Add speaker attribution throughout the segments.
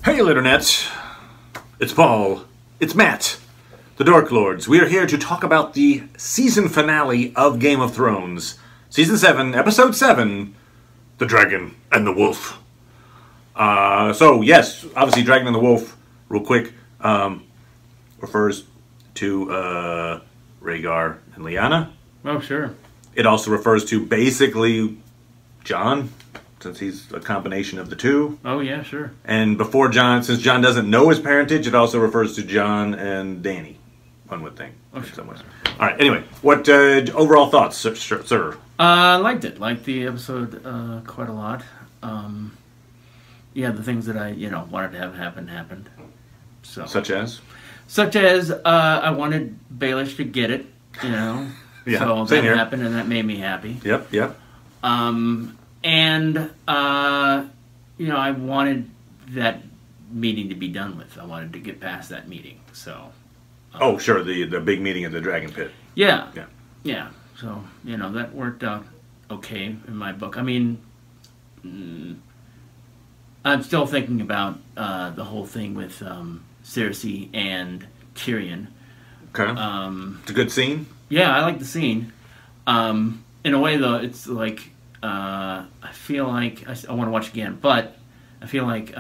Speaker 1: Hey, Litternet. It's Paul. It's Matt. The Dork Lords. We are here to talk about the season finale of Game of Thrones. Season 7, Episode 7, The Dragon and the Wolf. So, yes, obviously Dragon and the Wolf, real quick, refers to Rhaegar and Lyanna.
Speaker 2: Oh, sure.
Speaker 1: It also refers to basically Jon, since he's a combination of the two.
Speaker 2: Oh, yeah, sure.
Speaker 1: And before Jon, since Jon doesn't know his parentage, it also refers to Jon and Dany, one would think, in some ways. All right, anyway, what overall thoughts, sir?
Speaker 2: I liked it. Liked the episode quite a lot. Yeah, the things that I, wanted to have happen happened. So,
Speaker 1: Such as?
Speaker 2: Such as, I wanted Baelish to get it,
Speaker 1: Yeah,
Speaker 2: so
Speaker 1: same
Speaker 2: that
Speaker 1: here.
Speaker 2: happened, and that made me happy.
Speaker 1: Yep.
Speaker 2: And, I wanted that meeting to be done with. I wanted to get past that meeting, so...
Speaker 1: Oh, sure, the big meeting at the Dragon Pit.
Speaker 2: Yeah.
Speaker 1: Yeah.
Speaker 2: Yeah. So, that worked out okay in my book. I mean, I'm still thinking about the whole thing with Cersei and Tyrion.
Speaker 1: Okay. It's a good scene?
Speaker 2: Yeah, I like the scene. In a way, though, it's like... I feel like I want to watch again, but I feel like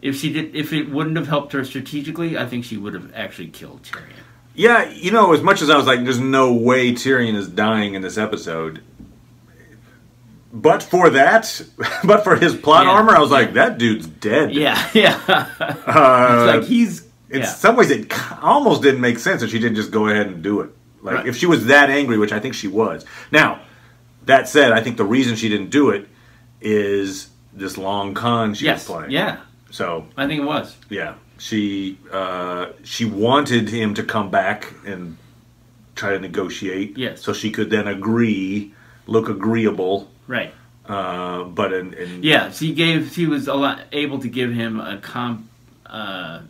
Speaker 2: if it wouldn't have helped her strategically, I think she would have actually killed Tyrion.
Speaker 1: Yeah, as much as I was like, there's no way Tyrion is dying in this episode, but for that, but for his plot armor, I was like, that dude's dead.
Speaker 2: Yeah. It's like he's...
Speaker 1: In some ways, it almost didn't make sense that she didn't just go ahead and do it. Like,
Speaker 2: Right.
Speaker 1: if she was that angry, which I think she was. Now, that said, I think the reason she didn't do it is this long con she was playing.
Speaker 2: Yeah.
Speaker 1: So
Speaker 2: I think it was.
Speaker 1: Yeah, she wanted him to come back and try to negotiate.
Speaker 2: Yes.
Speaker 1: So she could then look agreeable.
Speaker 2: Right.
Speaker 1: But in
Speaker 2: Yeah, she was able to give him a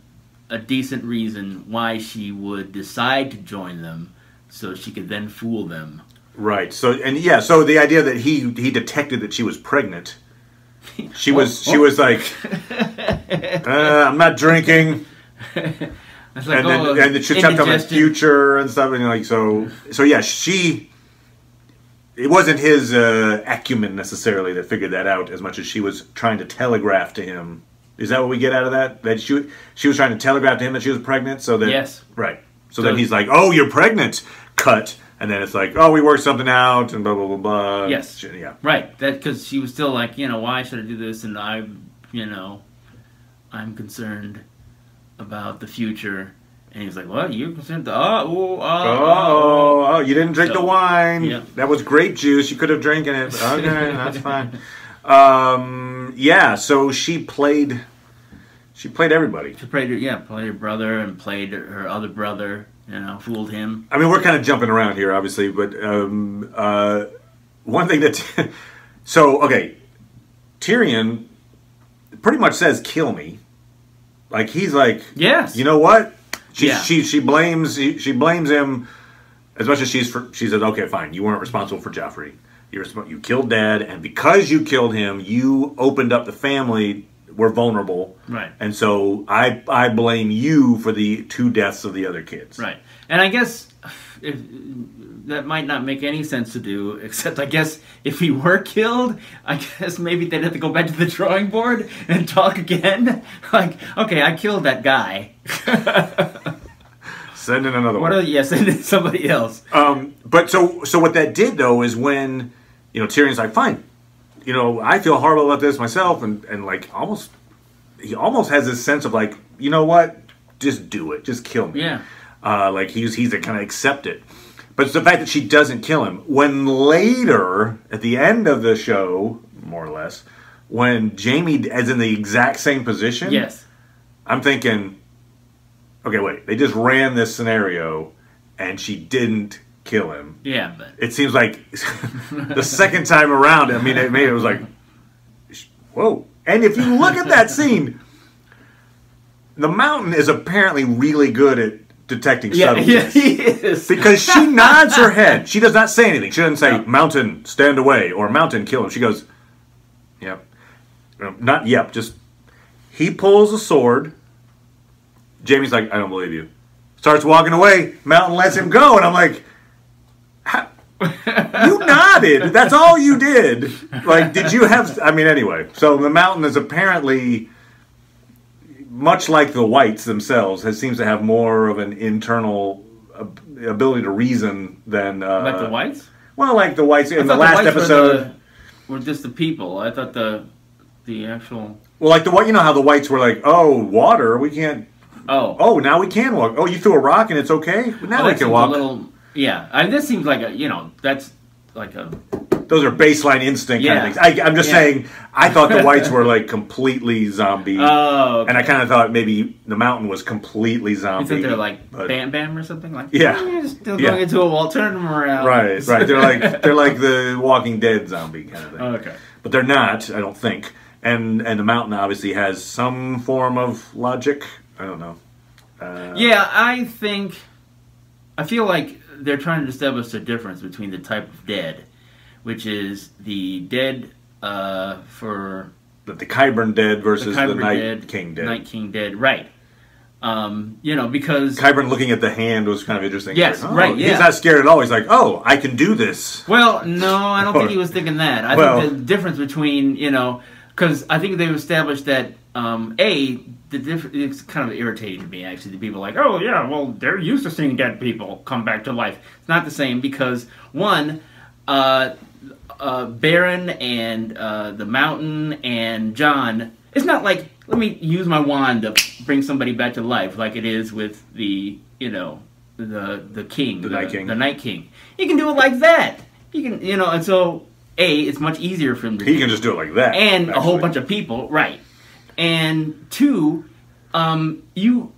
Speaker 2: decent reason why she would decide to join them, so she could then fool them.
Speaker 1: Right. So the idea that he detected that she was pregnant. She was like, I'm not drinking.
Speaker 2: It's like,
Speaker 1: and it should tell them the future and stuff, and yeah, it wasn't his acumen necessarily that figured that out as much as she was trying to telegraph to him. Is that what we get out of that? That she was trying to telegraph to him that she was pregnant, so that
Speaker 2: yes,
Speaker 1: right. So then he's like, "Oh, you're pregnant." Cut. And then it's like, oh, we worked something out, and blah, blah, blah, blah.
Speaker 2: Yes.
Speaker 1: Yeah.
Speaker 2: Right. That because she was still like, why should I do this? And I'm concerned about the future. And he's like, what? You're concerned?
Speaker 1: Oh, you didn't drink the wine.
Speaker 2: Yeah.
Speaker 1: That was grape juice. You could have drinking it. Okay, that's fine. Yeah, so she played everybody.
Speaker 2: She played her brother and played her other brother. Fooled him.
Speaker 1: I mean, we're kind of jumping around here, obviously, but one thing that... Tyrion pretty much says, kill me. Like, he's like...
Speaker 2: Yes.
Speaker 1: You know what? She blames him as much as she says, okay, fine, you weren't responsible for Joffrey. You killed Dad, and because you killed him, you opened up the family... We're vulnerable,
Speaker 2: right?
Speaker 1: And so I blame you for the 2 deaths of the other kids,
Speaker 2: right? And I guess that might not make any sense to do, except I guess if he were killed, I guess maybe they'd have to go back to the drawing board and talk again. Like, okay, I killed that guy.
Speaker 1: Send in another one.
Speaker 2: Send in somebody else.
Speaker 1: But so what that did though is when Tyrion's like, fine. I feel horrible about this myself, and like he almost has this sense of like, you know what, just do it, just kill me.
Speaker 2: Yeah.
Speaker 1: Like he's to kind of accept it, but it's the fact that she doesn't kill him. When later at the end of the show, more or less, when Jaime is in the exact same position,
Speaker 2: yes,
Speaker 1: I'm thinking, okay, wait, they just ran this scenario, and she didn't kill him.
Speaker 2: Yeah, but
Speaker 1: it seems like the second time around, I mean, it was like, whoa. And if you look at that scene, the Mountain is apparently really good at detecting subtleties.
Speaker 2: Yeah, he is.
Speaker 1: Because she nods her head. She does not say anything. She doesn't say, Mountain, stand away, or Mountain, kill him. She goes, yep. Not yep, just He pulls a sword. Jamie's like, I don't believe you. Starts walking away. Mountain lets him go, and I'm like, you nodded. That's all you did. Like, did you have... I mean, anyway. So the Mountain is apparently, much like the Whites themselves, seems to have more of an internal ability to reason than...
Speaker 2: like the Whites?
Speaker 1: Well, like the Whites in the last episode...
Speaker 2: Were just the people. I thought the actual... Well,
Speaker 1: like you know how the Whites were like, oh, water, we can't... Oh, now we can walk. Oh, you threw a rock and it's okay? Now we can walk.
Speaker 2: Yeah, this seems like that's like a...
Speaker 1: Those are baseline instinct kind of things. I'm just saying, I thought the Whites were like completely zombie.
Speaker 2: Oh, okay.
Speaker 1: And I kind of thought maybe the Mountain was completely zombie.
Speaker 2: You think they're like Bam Bam or something? Like,
Speaker 1: yeah.
Speaker 2: Still going into a wall, turn them around.
Speaker 1: Right. They're like the Walking Dead zombie kind of thing.
Speaker 2: Okay. But
Speaker 1: they're not, I don't think. And the Mountain obviously has some form of logic. I don't know.
Speaker 2: I feel like they're trying to establish the difference between the type of dead, which is the dead for...
Speaker 1: The Qyburn dead versus the Night King dead.
Speaker 2: Night King dead, right. Because...
Speaker 1: Qyburn looking at the hand was kind of interesting.
Speaker 2: Yes,
Speaker 1: like,
Speaker 2: right,
Speaker 1: He's not scared at all. He's like, oh, I can do this.
Speaker 2: Well, no, I don't think he was thinking that. I think the difference between, because I think they've established that, it's kind of irritating to me, actually. The people are like, oh, yeah, well, they're used to seeing dead people come back to life. It's not the same because, one, Baron and the Mountain and John, it's not like, let me use my wand to bring somebody back to life like it is with the king. The Night King. The Night King. You can do it like that. You can, and so, it's much easier for him to do.
Speaker 1: He can just do it like that.
Speaker 2: And actually. A whole bunch of people, right. And two, you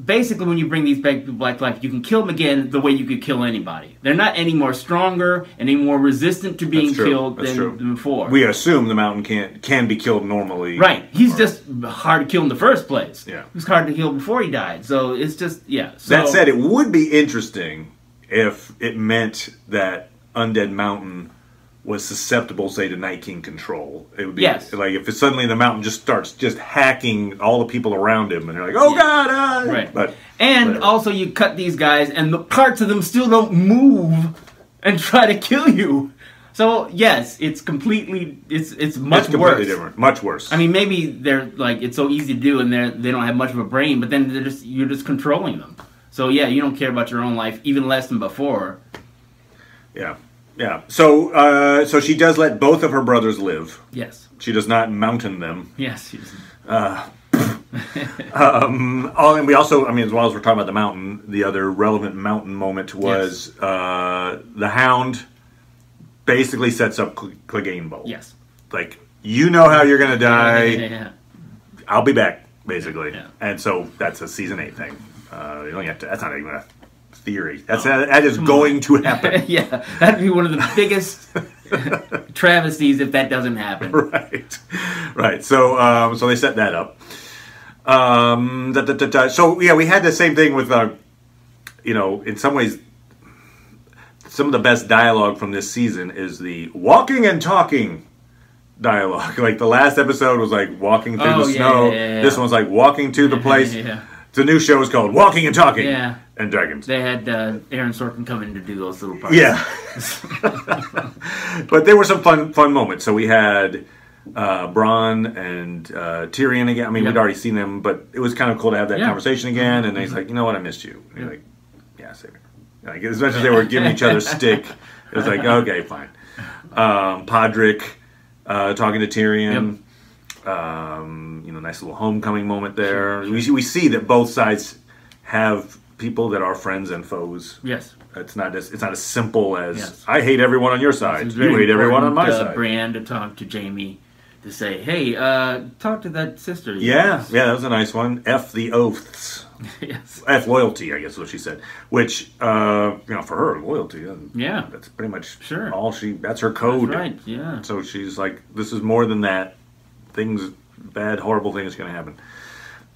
Speaker 2: basically, when you bring these back to life, you can kill them again the way you could kill anybody. They're not any more stronger, any more resistant to being killed than before.
Speaker 1: We assume the Mountain can be killed normally.
Speaker 2: Right. He's just hard to kill in the first place.
Speaker 1: Yeah.
Speaker 2: He was hard to kill before he died. So it's just, So,
Speaker 1: that said, it would be interesting if it meant that Undead Mountain was susceptible, say, to Night King control. It would be like if suddenly the Mountain just starts just hacking all the people around him, and they're like, "Oh God!"
Speaker 2: Right.
Speaker 1: But
Speaker 2: also, you cut these guys, and the parts of them still don't move and try to kill you. So yes, it's completely much worse.
Speaker 1: Different, much worse.
Speaker 2: I mean, maybe they're like it's so easy to do, and they don't have much of a brain, but then you're just controlling them. So yeah, you don't care about your own life even less than before.
Speaker 1: Yeah. Yeah, so she does let both of her brothers live.
Speaker 2: Yes.
Speaker 1: She does not mountain them.
Speaker 2: Yes.
Speaker 1: And we also, as well as we're talking about the Mountain, the other relevant Mountain moment was the Hound basically sets up Clegane Bowl.
Speaker 2: Yes.
Speaker 1: Like, you know how you're going to die.
Speaker 2: Yeah.
Speaker 1: I'll be back, basically.
Speaker 2: Yeah.
Speaker 1: And so that's a season 8 thing. You don't have to. That's not even a theory. That is going to happen.
Speaker 2: Yeah, that'd be one of the biggest travesties if that doesn't happen.
Speaker 1: Right. So they set that up. So yeah, we had the same thing with in some ways, some of the best dialogue from this season is the walking and talking dialogue. Like the last episode was like walking through the snow.
Speaker 2: Yeah.
Speaker 1: This one's like walking to the place. The new show is called Walking and Talking.
Speaker 2: Yeah.
Speaker 1: And Dragons.
Speaker 2: They had Aaron Sorkin come in to do those little parts.
Speaker 1: Yeah. But there were some fun moments. So we had Bronn and Tyrion again. We'd already seen them, but it was kind of cool to have that conversation again. And he's like, you know what, I missed you. And he's like, yeah, same here. Like, as much as they were giving each other stick, it was like, okay, fine. Podrick talking to Tyrion. Nice little homecoming moment there. Sure. We see that both sides have people that are friends and foes.
Speaker 2: Yes.
Speaker 1: It's not as simple as I hate everyone on your side. You hate everyone on my side.
Speaker 2: Brienne to talk to Jaime to say, hey, talk to that sister.
Speaker 1: Yeah, that was a nice one. F the oaths.
Speaker 2: Yes.
Speaker 1: F loyalty, I guess is what she said. Which, for her, loyalty.
Speaker 2: Yeah.
Speaker 1: That's pretty much
Speaker 2: sure.
Speaker 1: That's her code.
Speaker 2: That's right, yeah.
Speaker 1: So she's like, this is more than that. Bad, horrible things going to happen.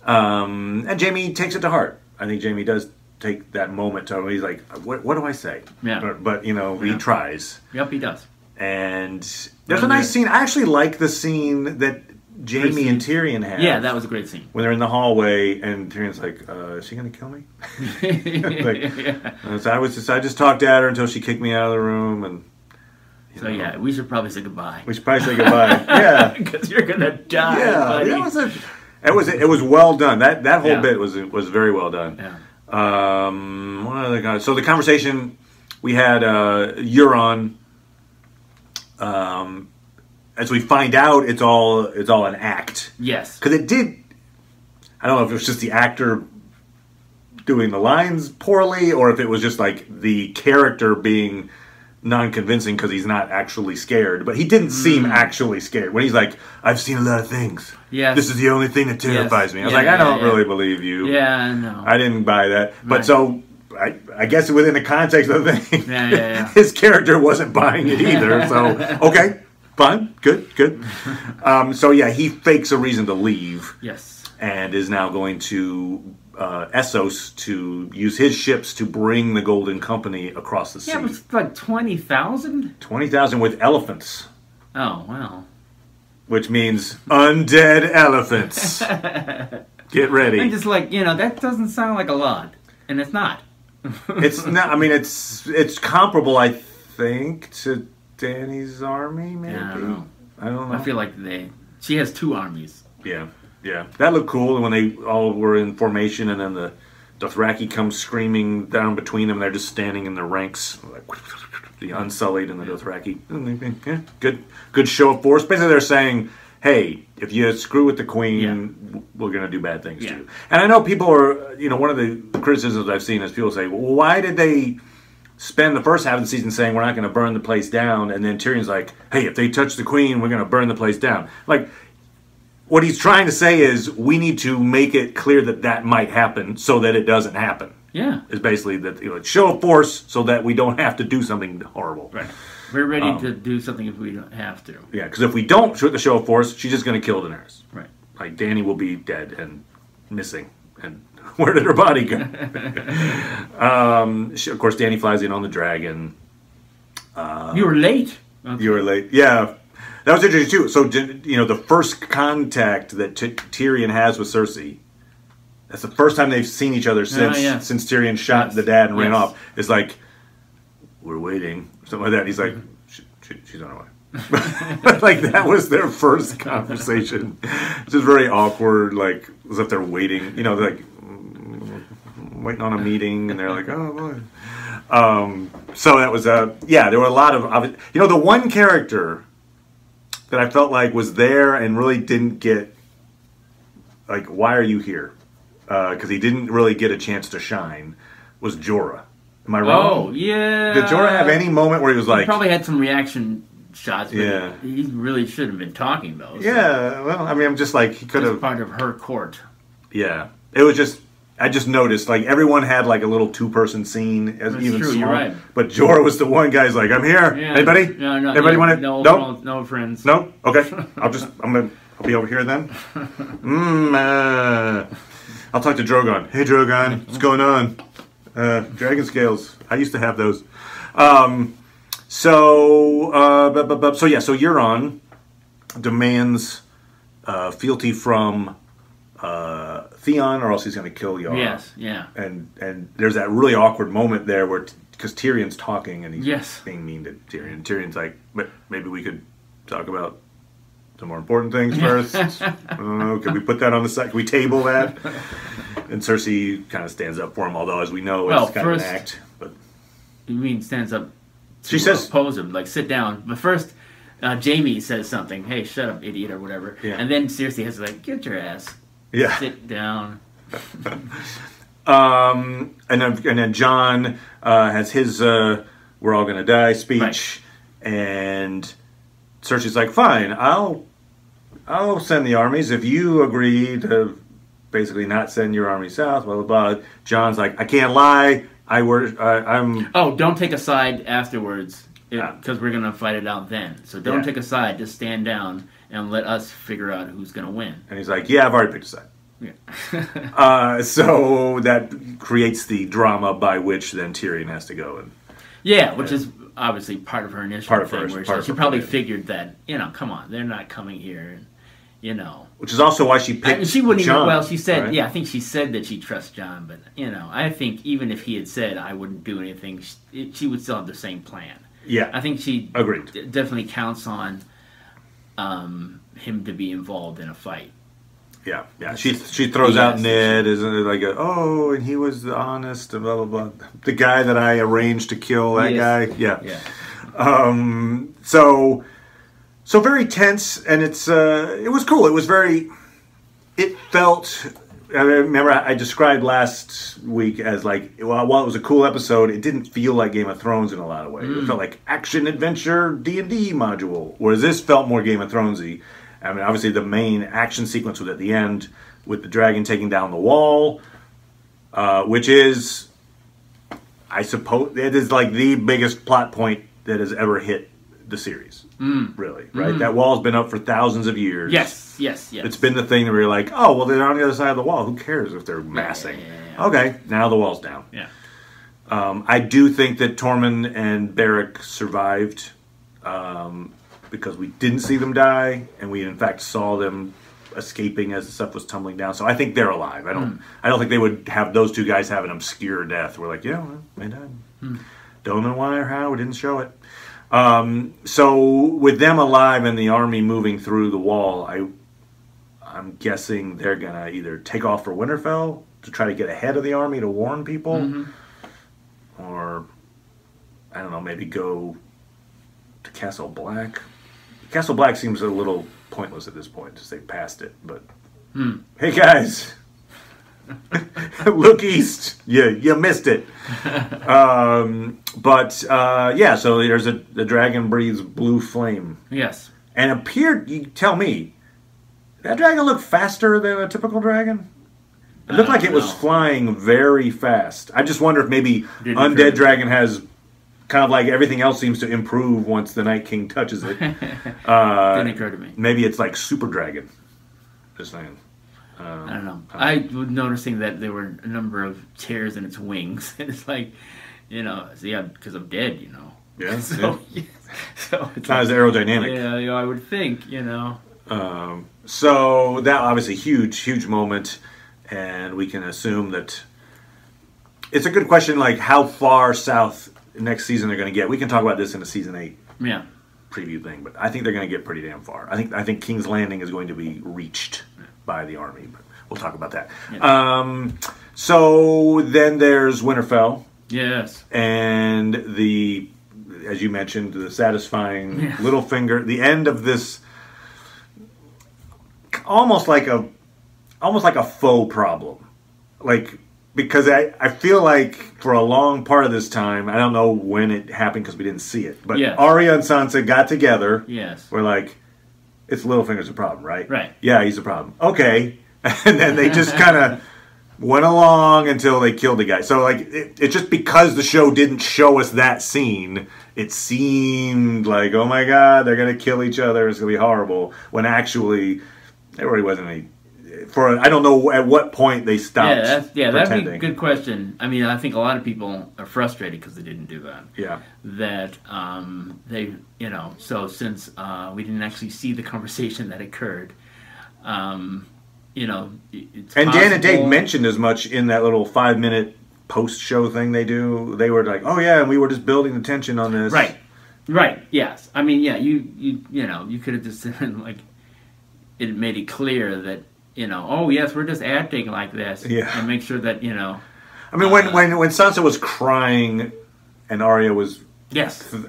Speaker 1: And Jaime takes it to heart. I think Jaime does take that moment to him. He's like, what do I say?
Speaker 2: Yeah.
Speaker 1: But he tries.
Speaker 2: Yep, he does.
Speaker 1: And there's a nice scene. I actually like the scene that Jamie and Tyrion have.
Speaker 2: Yeah, that was a great scene.
Speaker 1: When they're in the hallway and Tyrion's like, "Is she gonna kill me?" I just talked at her until she kicked me out of the room, and
Speaker 2: so yeah, we should probably say goodbye.
Speaker 1: We should probably say gootbye. Yeah,
Speaker 2: because you're gonna die.
Speaker 1: Yeah,
Speaker 2: buddy.
Speaker 1: it was well done. That whole bit was very well done.
Speaker 2: Yeah.
Speaker 1: What other guys? So the conversation we had, Euron. As we find out, it's all an act.
Speaker 2: Yes.
Speaker 1: Because it did. I don't know if it was just the actor doing the lines poorly, or if it was just like the character being non-convincing because he's not actually scared. But he didn't seem actually scared when he's like, "I've seen a lot of things.
Speaker 2: Yes.
Speaker 1: This is the only thing that terrifies me." I was like, I don't really believe you.
Speaker 2: Yeah, no.
Speaker 1: I didn't buy that. But so I guess within the context of the thing, his character wasn't buying it either. So okay. Fine, good. So yeah, he fakes a reason to leave.
Speaker 2: Yes.
Speaker 1: And is now going to Essos to use his ships to bring the Golden Company across the sea.
Speaker 2: Yeah, it was like 20,000?
Speaker 1: 20,000 with elephants.
Speaker 2: Oh, wow.
Speaker 1: Which means undead elephants. Get ready.
Speaker 2: I'm just like, that doesn't sound like a lot. And it's not.
Speaker 1: It's not, I mean, it's comparable, I think, to Dany's army, maybe?
Speaker 2: Yeah,
Speaker 1: I don't know.
Speaker 2: I feel like she has 2 armies.
Speaker 1: Yeah. That looked cool when they all were in formation, and then the Dothraki comes screaming down between them. They're just standing in their ranks, like, the Unsullied and the Dothraki. Yeah, good show of force. Basically, they're saying, hey, if you screw with the queen, we're going to do bad things to you. And I know people are, one of the criticisms I've seen is people say, well, why did they spend the first half of the season saying we're not going to burn the place down, and then Tyrion's like, hey, if they touch the queen, we're going to burn the place down. Like, what he's trying to say is we need to make it clear that might happen so that it doesn't happen.
Speaker 2: Yeah. Is
Speaker 1: basically that show of force so that we don't have to do something horrible.
Speaker 2: Right. We're ready to do something if we don't have to.
Speaker 1: Yeah, because if we don't shoot the show of force, she's just going to kill Daenerys.
Speaker 2: Right.
Speaker 1: Like, Dany will be dead and missing. And where did her body go? Of course, Dany flies in on the dragon.
Speaker 2: You were late.
Speaker 1: Okay. You were late. Yeah. That was interesting, too. So, the first contact that Tyrion has with Cersei, that's the first time they've seen each other since Tyrion shot the dad and ran off. It's like, we're waiting. Something like that. He's like, she's on her way. Like, that was their first conversation. It's just very awkward, like, as if they're waiting, like, waiting on a meeting, and they're like, oh, boy. So that was, there were a lot of, the one character that I felt like was there and really didn't get, like, why are you here? Because he didn't really get a chance to shine, was Jorah. Am I wrong?
Speaker 2: Oh, yeah.
Speaker 1: Did Jorah have any moment where he was like...
Speaker 2: He probably had some reaction shots, but he really should have been talking, though. So.
Speaker 1: Yeah, well, I mean, I'm just like, he could have...
Speaker 2: part of her court.
Speaker 1: Yeah. It was just... I just noticed, like, everyone had, like, a little 2-person scene,
Speaker 2: That's
Speaker 1: even
Speaker 2: true,
Speaker 1: small.
Speaker 2: You're right.
Speaker 1: But Jorah was the one guy's like, I'm here. Yeah. Anybody?
Speaker 2: No,
Speaker 1: Anybody want to...
Speaker 2: No friends.
Speaker 1: No? Okay. I'll be over here then. I'll talk to Drogon. Hey, Drogon, what's going on? Dragon scales. I used to have those. So Euron demands fealty from Theon, or else he's going to kill Yara.
Speaker 2: Yes, yeah.
Speaker 1: And there's that really awkward moment there where, because Tyrion's talking and he's being mean to Tyrion. Tyrion's like, but maybe we could talk about some more important things first. Can we put that on the side? Can we table that? And Cersei kind of stands up for him, although, as we know, it's kind of an act. But
Speaker 2: you mean stands up to
Speaker 1: she says,
Speaker 2: oppose him, like sit down. But first, Jaime says something, hey, shut up, idiot, or whatever. Yeah. And then Cersei has to, like, get your ass.
Speaker 1: Yeah.
Speaker 2: Sit down.
Speaker 1: And then Jon has his "we're all gonna die" speech, and Cersei's like, "Fine, I'll send the armies if you agree to basically not send your army south." Blah blah blah. Jon's like, "I can't lie. I'm."
Speaker 2: Oh, don't take a side afterwards, because we're gonna fight it out then. So don't take a side. Just stand down and let us figure out who's gonna win.
Speaker 1: And he's like, "Yeah, I've already picked a side."
Speaker 2: Yeah.
Speaker 1: So that creates the drama by which then Tyrion has to go and.
Speaker 2: Yeah, which is obviously part of her initial thing, where she probably figured that, come on, they're not coming here, you know.
Speaker 1: Which is also why she picked
Speaker 2: She wouldn't
Speaker 1: John,
Speaker 2: even, well, she said,
Speaker 1: right?
Speaker 2: yeah, I think she said that she trusts John, but, you know, I think even if he had said I wouldn't do anything, she would still have the same plan.
Speaker 1: Yeah.
Speaker 2: I think she
Speaker 1: Agreed.
Speaker 2: Definitely counts on him to be involved in a fight.
Speaker 1: Yeah, yeah. She throws out Ned as like, and he was honest and blah, blah, blah. The guy that I arranged to kill, that guy. Yeah. So very tense, and it was cool. It was it felt, I remember I described last week as like, while it was a cool episode, it didn't feel like Game of Thrones in a lot of ways. It felt like action, adventure, D&D module, whereas this felt more Game of Thronesy. I mean, obviously the main action sequence was at the end with the dragon taking down the wall, which is, I suppose, it is like the biggest plot point that has ever hit the series. Really, right? That wall's been up for thousands of years.
Speaker 2: Yes.
Speaker 1: It's been the thing where you're like, oh, well, they're on the other side of the wall. Who cares if they're massing? Yeah. Okay, now the wall's down.
Speaker 2: Yeah.
Speaker 1: I do think that Tormund and Beric survived because we didn't see them die, and we in fact saw them escaping as the stuff was tumbling down. So I think they're alive. I don't think they would have those two guys have an obscure death. We're like, yeah, well, they died. Don't know why or how. We didn't show it. So with them alive and the army moving through the wall, I'm guessing they're gonna either take off for Winterfell to try to get ahead of the army to warn people, or I don't know, maybe go to Castle Black. Castle Black seems a little pointless at this point, just they passed it. But hey guys, look east. You missed it. Yeah. So there's the dragon breathes blue flame.
Speaker 2: Yes.
Speaker 1: And appeared. You tell me, that dragon looked faster than a typical dragon. It looked like it was flying very fast. I just wonder if maybe Undead Dragon has kind of like everything else seems to improve once the Night King touches it.
Speaker 2: Didn't occur to me.
Speaker 1: Maybe it's like Super Dragon. Just saying.
Speaker 2: I don't know. I was noticing that there were a number of tears in its wings. And it's like, you know, because I'm dead, you know.
Speaker 1: Yeah.
Speaker 2: So
Speaker 1: it's not as aerodynamic.
Speaker 2: Yeah, I would think, you know.
Speaker 1: So that obviously huge moment, and we can assume that it's a good question. Like how far south next season they're going to get. We can talk about this in a season 8 preview thing, but I think they're going to get pretty damn far. I think King's Landing is going to be reached by the army, but we'll talk about that. Yeah. So then there's Winterfell.
Speaker 2: Yes.
Speaker 1: And as you mentioned, the satisfying Littlefinger, the end of this almost like a faux problem. Like, because I feel like for a long part of this time, I don't know when it happened because we didn't see it, but Arya and Sansa got together.
Speaker 2: Yes.
Speaker 1: We're like, it's Littlefinger's a problem, right?
Speaker 2: Right.
Speaker 1: Yeah, he's a problem. Okay. And then they just kind of went along until they killed the guy. So, like, it's just because the show didn't show us that scene, it seemed like, oh my God, they're going to kill each other. It's going to be horrible. When actually, there really wasn't any. I don't know at what point they stopped.
Speaker 2: That'd be a good question. I mean, I think a lot of people are frustrated because they didn't do that. Yeah. That they, you know, so since we didn't actually see the conversation that occurred, you know, it's
Speaker 1: and
Speaker 2: possible.
Speaker 1: Dan and Dave mentioned as much in that little 5-minute post-show thing they do. They were like, "Oh yeah, and we were just building the tension on this."
Speaker 2: Right. Right. Yes. I mean, yeah. You know, you could have just said like, it made it clear that. You know, oh yes, we're just acting like this, and make sure that you know.
Speaker 1: I mean, when Sansa was crying, and Arya was,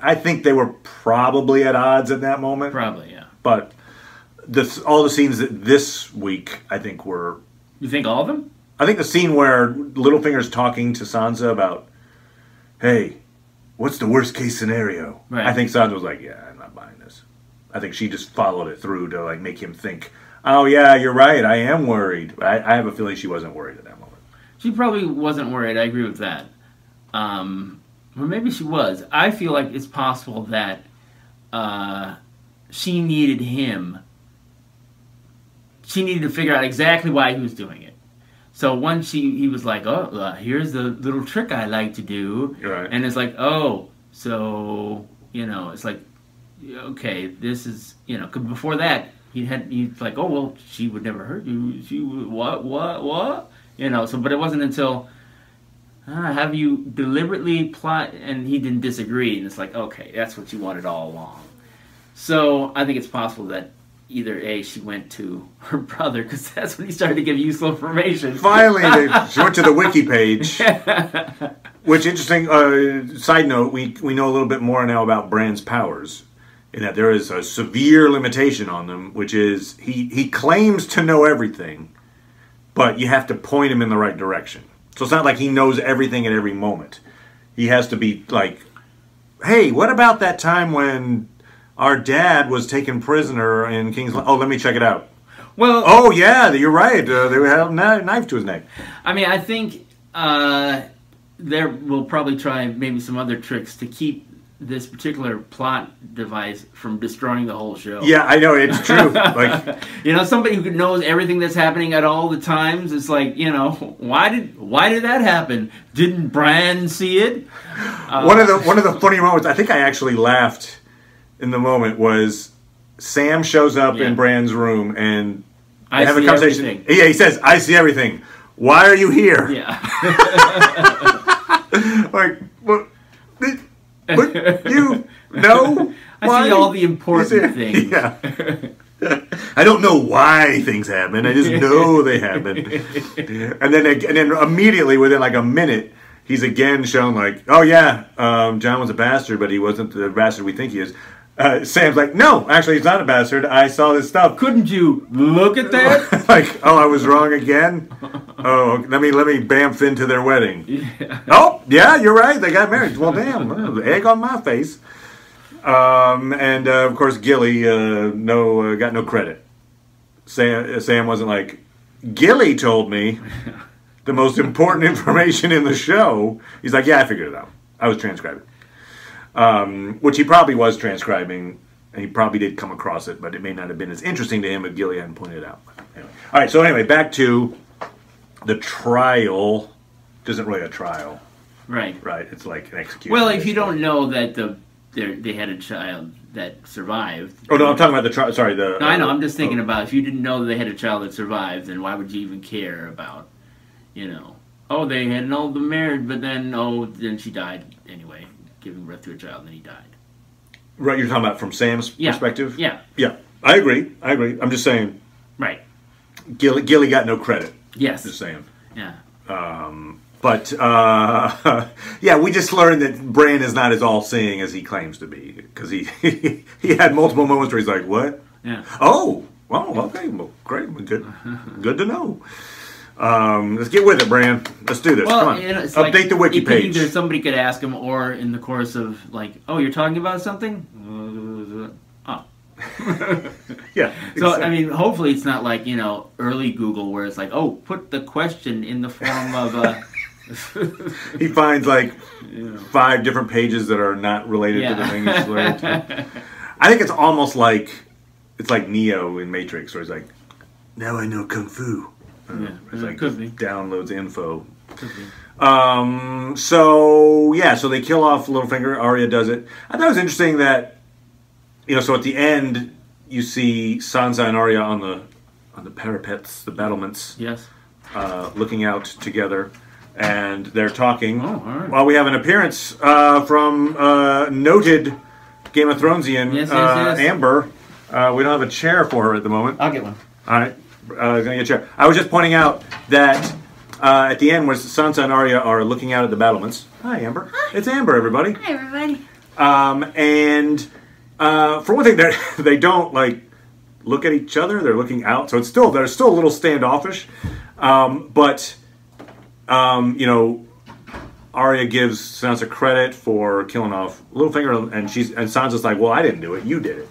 Speaker 1: I think they were probably at odds at that moment.
Speaker 2: Probably, yeah.
Speaker 1: But all the scenes that this week, I think were.
Speaker 2: You think all of them?
Speaker 1: I think the scene where Littlefinger's talking to Sansa about, hey, what's the worst case scenario? Right. I think Sansa was like, yeah, I'm not buying this. I think she just followed it through to like make him think. Oh, yeah, you're right. I am worried. I have a feeling she wasn't worried at that moment.
Speaker 2: She probably wasn't worried. I agree with that. Or maybe she was. I feel like it's possible that she needed him. She needed to figure out exactly why he was doing it. So once he was like, oh, here's the little trick I like to do.
Speaker 1: Right.
Speaker 2: And it's like, oh, so, you know, it's like, okay, this is, you know, 'cause before that, he's like, oh well, she would never hurt you. She would, what? You know. So, but it wasn't until have you deliberately plot, and he didn't disagree, and it's like, okay, that's what you wanted all along. So I think it's possible that either she went to her brother, because that's when he started to give useful information.
Speaker 1: Finally, she went to the wiki page. Which, interesting, side note, we know a little bit more now about Bran's powers, in that there is a severe limitation on them, which is he claims to know everything, but you have to point him in the right direction. So it's not like he knows everything at every moment. He has to be like, hey, what about that time when our dad was taken prisoner in King's Landing? Oh, let me check it out.
Speaker 2: Well,
Speaker 1: oh yeah, you're right. They had a knife to his neck.
Speaker 2: I mean, I think there will probably try maybe some other tricks to keep this particular plot device from destroying the whole show.
Speaker 1: Yeah, I know, it's true. Like,
Speaker 2: you know, somebody who knows everything that's happening at all the times. It's like, you know, why did that happen? Didn't Bran see it?
Speaker 1: One of the funny moments, I think I actually laughed in the moment, was Sam shows up in Bran's room and they have a conversation.
Speaker 2: Everything.
Speaker 1: Yeah, he says, "I see everything. Why are you here?"
Speaker 2: Yeah.
Speaker 1: Like, what? You know?
Speaker 2: I see all the important things.
Speaker 1: Yeah. I don't know why things happen. I just know they happen. And then immediately within like a minute, he's again shown like, oh yeah, John was a bastard, but he wasn't the bastard we think he is. Sam's like, no, actually he's not a bastard. I saw this stuff.
Speaker 2: Couldn't you look at that?
Speaker 1: Like, oh, I was wrong again. Oh, let me bamf into their wedding.
Speaker 2: Yeah.
Speaker 1: Oh, yeah, you're right. They got married. Well, damn, egg on my face. And of course, Gilly got no credit. Sam wasn't like, Gilly told me the most important information in the show. He's like, yeah, I figured it out. I was transcribing. Which he probably was transcribing, and he probably did come across it, but it may not have been as interesting to him if Gilly hadn't pointed it out. Anyway. All right, so anyway, back to the trial. It isn't really a trial.
Speaker 2: Right.
Speaker 1: Right, it's like an execution.
Speaker 2: Well, if you don't know that they had a child that survived.
Speaker 1: Oh, no, I'm talking about the trial. Sorry.
Speaker 2: No, I know. I'm just thinking about if you didn't know that they had a child that survived, then why would you even care about, you know, oh, they had annulled the marriage, but then she died anyway, giving birth to a child, and then he died.
Speaker 1: Right, you're talking about from Sam's perspective?
Speaker 2: Yeah.
Speaker 1: Yeah, I agree. I'm just saying.
Speaker 2: Right.
Speaker 1: Gilly got no credit.
Speaker 2: Yes.
Speaker 1: Just saying.
Speaker 2: Yeah.
Speaker 1: But, yeah, we just learned that Bran is not as all-seeing as he claims to be. Because he had multiple moments where he's like, what?
Speaker 2: Yeah.
Speaker 1: Oh, well, okay, well, great. Good to know. Let's get with it, Bran. Let's do this.
Speaker 2: Well,
Speaker 1: come on.
Speaker 2: You know, it's
Speaker 1: Update
Speaker 2: like,
Speaker 1: the wiki page.
Speaker 2: Either somebody could ask him, or in the course of, like, oh, you're talking about something? Oh.
Speaker 1: Yeah.
Speaker 2: So,
Speaker 1: exactly.
Speaker 2: I mean, hopefully it's not like, you know, early Google where it's like, oh, put the question in the form of a...
Speaker 1: He finds like 5 different pages that are not related to the thing he's related to. I think it's almost like Neo in Matrix, where he's like, now I know Kung Fu. It's like
Speaker 2: could be.
Speaker 1: Downloads info.
Speaker 2: Could be.
Speaker 1: So they kill off Littlefinger. Arya does it. I thought it was interesting that, you know, so at the end you see Sansa and Arya on the parapets, the battlements,
Speaker 2: Yes.
Speaker 1: looking out together. And they're talking.
Speaker 2: Oh, all right.
Speaker 1: While we have an appearance from noted Game of Thronesian
Speaker 2: Yes.
Speaker 1: Amber. We don't have a chair for her at the moment.
Speaker 2: I'll get one.
Speaker 1: All right. Gonna get a chair. I was just pointing out that at the end, where Sansa and Arya are looking out at the battlements. Hi, Amber.
Speaker 3: Hi.
Speaker 1: It's Amber, everybody.
Speaker 3: Hi, everybody.
Speaker 1: And for one thing, they don't like look at each other. They're looking out, so they're still a little standoffish. But you know, Arya gives Sansa credit for killing off Littlefinger, and Sansa's like, "Well, I didn't do it. You did it."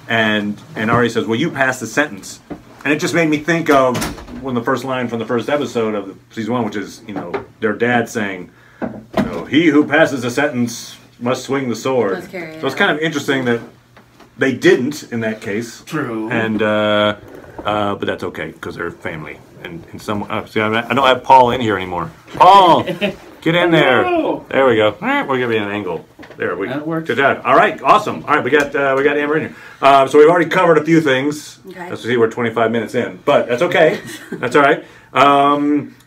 Speaker 1: And Arya says, "Well, you passed the sentence." And it just made me think of the first line from the first episode of season 1, which is, you know, their dad saying, you know, "He who passes a sentence must swing the sword."
Speaker 3: Must carry it
Speaker 1: so it's
Speaker 3: out.
Speaker 1: kind of interesting that they didn't in that case.
Speaker 2: True.
Speaker 1: And but that's okay because they're family. And in some, see, I don't have Paul in here anymore. Paul, Get in there.
Speaker 2: Hello.
Speaker 1: There we go. All right, we'll give you an angle. There we go.
Speaker 2: That works.
Speaker 1: Good job. All right, awesome. All right, we got Amber in here. So we've already covered a few things.
Speaker 3: Okay.
Speaker 1: Let's see, we're 25 minutes in, but that's okay. That's all right.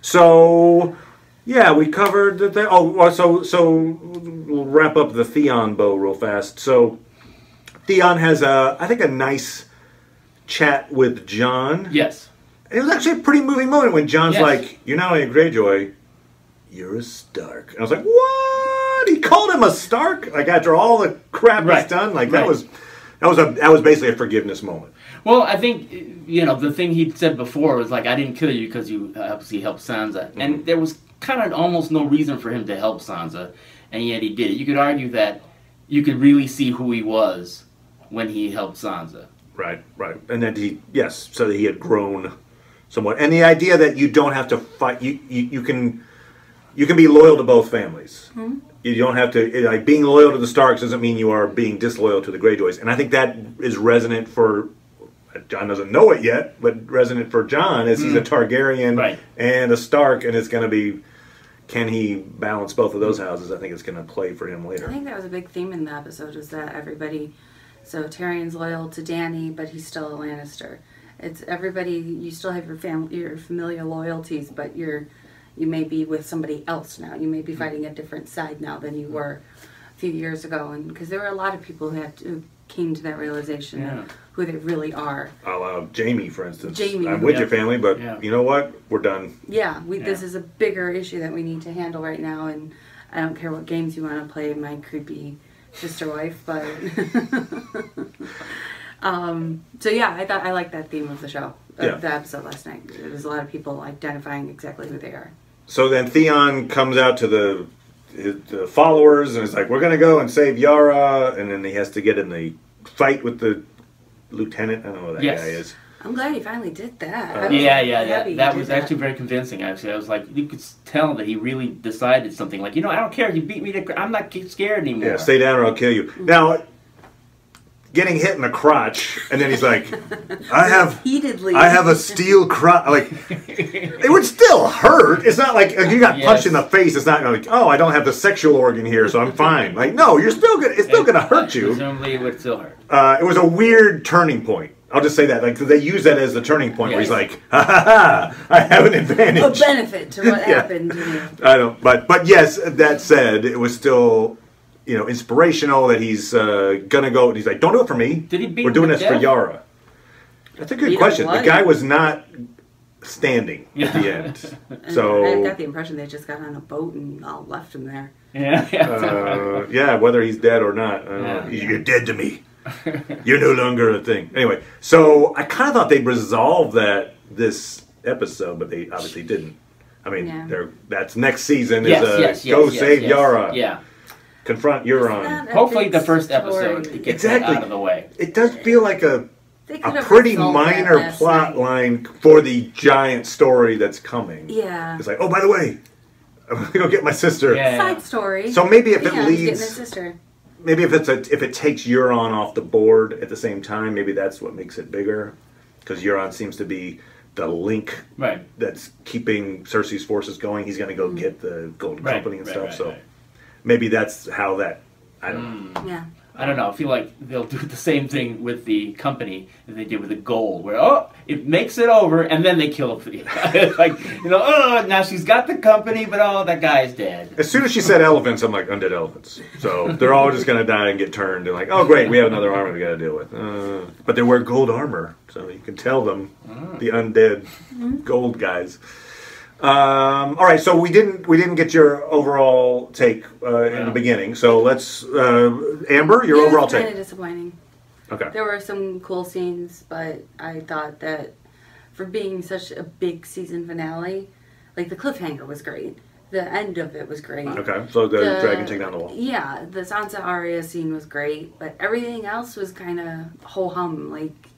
Speaker 1: So yeah, we covered the thing. Oh, well, so we'll wrap up the Theon bow real fast. So Theon has I think a nice chat with Jon.
Speaker 2: Yes.
Speaker 1: It was actually a pretty moving moment when John's
Speaker 2: Yes.
Speaker 1: like, "You're not only a Greyjoy, you're a Stark." And I was like, "What? He called him a Stark? Like after all the crap
Speaker 2: Right.
Speaker 1: he's done? Like
Speaker 2: Right.
Speaker 1: that was basically a forgiveness moment."
Speaker 2: Well, I think, the thing he said before was like, I didn't kill you because you obviously helped Sansa.
Speaker 1: Mm-hmm.
Speaker 2: And there was kind of almost no reason for him to help Sansa, and yet he did it. You could argue that you could really see who he was when he helped Sansa.
Speaker 1: Right. And then so that he had grown somewhat. And the idea that you don't have to fight, you can be loyal to both families.
Speaker 3: Hmm?
Speaker 1: You don't have to, like, being loyal to the Starks doesn't mean you are being disloyal to the Greyjoys. And I think that is resonant for, Jon doesn't know it yet, but resonant for Jon as he's a Targaryen
Speaker 2: Right.
Speaker 1: and a Stark, and it's going to be, can he balance both of those houses? I think it's going to play for him
Speaker 3: I
Speaker 1: later.
Speaker 3: think that was a big theme in the episode, was that everybody, so Tyrion's loyal to Dany, but he's still a Lannister. It's everybody, you still have your family, your familiar loyalties, but you may be with somebody else now. You may be fighting a different side now than you were a few years ago. And because there were a lot of people who came to that realization of who they really are.
Speaker 1: Jamie, for instance.
Speaker 3: Jamie.
Speaker 1: I'm with
Speaker 2: Yeah.
Speaker 1: your family, but
Speaker 2: Yeah.
Speaker 1: you know what? We're done.
Speaker 3: Yeah, this is a bigger issue that we need to handle right now, and I don't care what games you want to play, my creepy sister wife, but so yeah, I like that theme of the show, of the episode last night. There was a lot of people identifying exactly who they are.
Speaker 1: So then Theon comes out to the followers and is like, "We're gonna go and save Yara," and then he has to get in the fight with the lieutenant. I don't know who that
Speaker 2: Yes.
Speaker 1: guy is.
Speaker 3: I'm glad he finally did that. I was
Speaker 2: Yeah.
Speaker 3: happy he
Speaker 2: That
Speaker 3: did
Speaker 2: was actually very convincing, actually. I was like, you could tell that he really decided something. Like, I don't care. You beat me to... I'm not scared anymore.
Speaker 1: Yeah, stay down or I'll kill you. Now, getting hit in the crotch, and then he's like, I have a steel crotch. Like, it would still hurt. It's not like you got punched in the face. It's not like, oh, I don't have the sexual organ here, so I'm fine. Like, no, it's still gonna hurt you.
Speaker 2: Presumably it would still hurt.
Speaker 1: It was a weird turning point. I'll just say that. Like, they use that as the turning point where he's like, ha ha ha, I have an advantage.
Speaker 3: a benefit to what happened to me.
Speaker 1: I don't, but yes, that said, it was still, inspirational that he's gonna go, and he's like, don't do it for me.
Speaker 2: Did he beat
Speaker 1: We're doing
Speaker 2: him
Speaker 1: this
Speaker 2: to
Speaker 1: for
Speaker 2: death?
Speaker 1: Yara. That's a good
Speaker 3: Beat him
Speaker 1: question. The
Speaker 3: what?
Speaker 1: guy was not standing at the end.
Speaker 3: And
Speaker 1: So,
Speaker 3: I got the impression they just got on a boat and all left him there.
Speaker 2: Yeah.
Speaker 1: whether he's dead or not, I don't know.
Speaker 2: Yeah.
Speaker 1: You're dead to me. You're no longer a thing. Anyway, so I kind of thought they'd resolve that this episode, but they obviously didn't. I mean, that's next season is go save Yara.
Speaker 2: Yeah.
Speaker 1: Confront Euron.
Speaker 2: Hopefully the first episode it gets that out of the way.
Speaker 1: It does feel like a
Speaker 3: They could have
Speaker 1: pretty
Speaker 3: resolved that
Speaker 1: minor
Speaker 3: last
Speaker 1: plot
Speaker 3: night.
Speaker 1: line for the giant story that's coming.
Speaker 3: Yeah.
Speaker 1: It's like, oh, by the way, I'm gonna go get my sister.
Speaker 2: Yeah.
Speaker 3: Side story.
Speaker 1: So maybe if it
Speaker 3: Theon's getting
Speaker 1: leads,
Speaker 3: his sister.
Speaker 1: maybe if it takes Euron off the board at the same time, maybe that's what makes it bigger, because Euron seems to be the link
Speaker 2: Right.
Speaker 1: that's keeping Cersei's forces going. He's gonna go get the Golden
Speaker 2: Right,
Speaker 1: Company and
Speaker 2: right,
Speaker 1: stuff.
Speaker 2: right,
Speaker 1: so
Speaker 2: right.
Speaker 1: maybe that's how that. I don't know.
Speaker 3: Yeah.
Speaker 2: I don't know. I feel like they'll do the same thing with the company that they did with the gold, where it makes it over, and then they kill him. Like, now she's got the company, but that guy's dead.
Speaker 1: As soon as she said elephants, I'm like, undead elephants. So they're all just going to die and get turned. And like, oh, great, we have another army we got to deal with. But they wear gold armor, so you can tell them, the undead gold guys. All right, so we didn't get your overall take in the beginning. So let's, Amber, your overall
Speaker 3: It's kind of
Speaker 1: take.
Speaker 3: disappointing.
Speaker 1: Okay.
Speaker 3: There were some cool scenes, but I thought that for being such a big season finale, like the cliffhanger was great. The end of it was great.
Speaker 1: Okay, so the dragon taking down the wall.
Speaker 3: Yeah, the Sansa Arya scene was great, but everything else was kind of ho-hum. Like,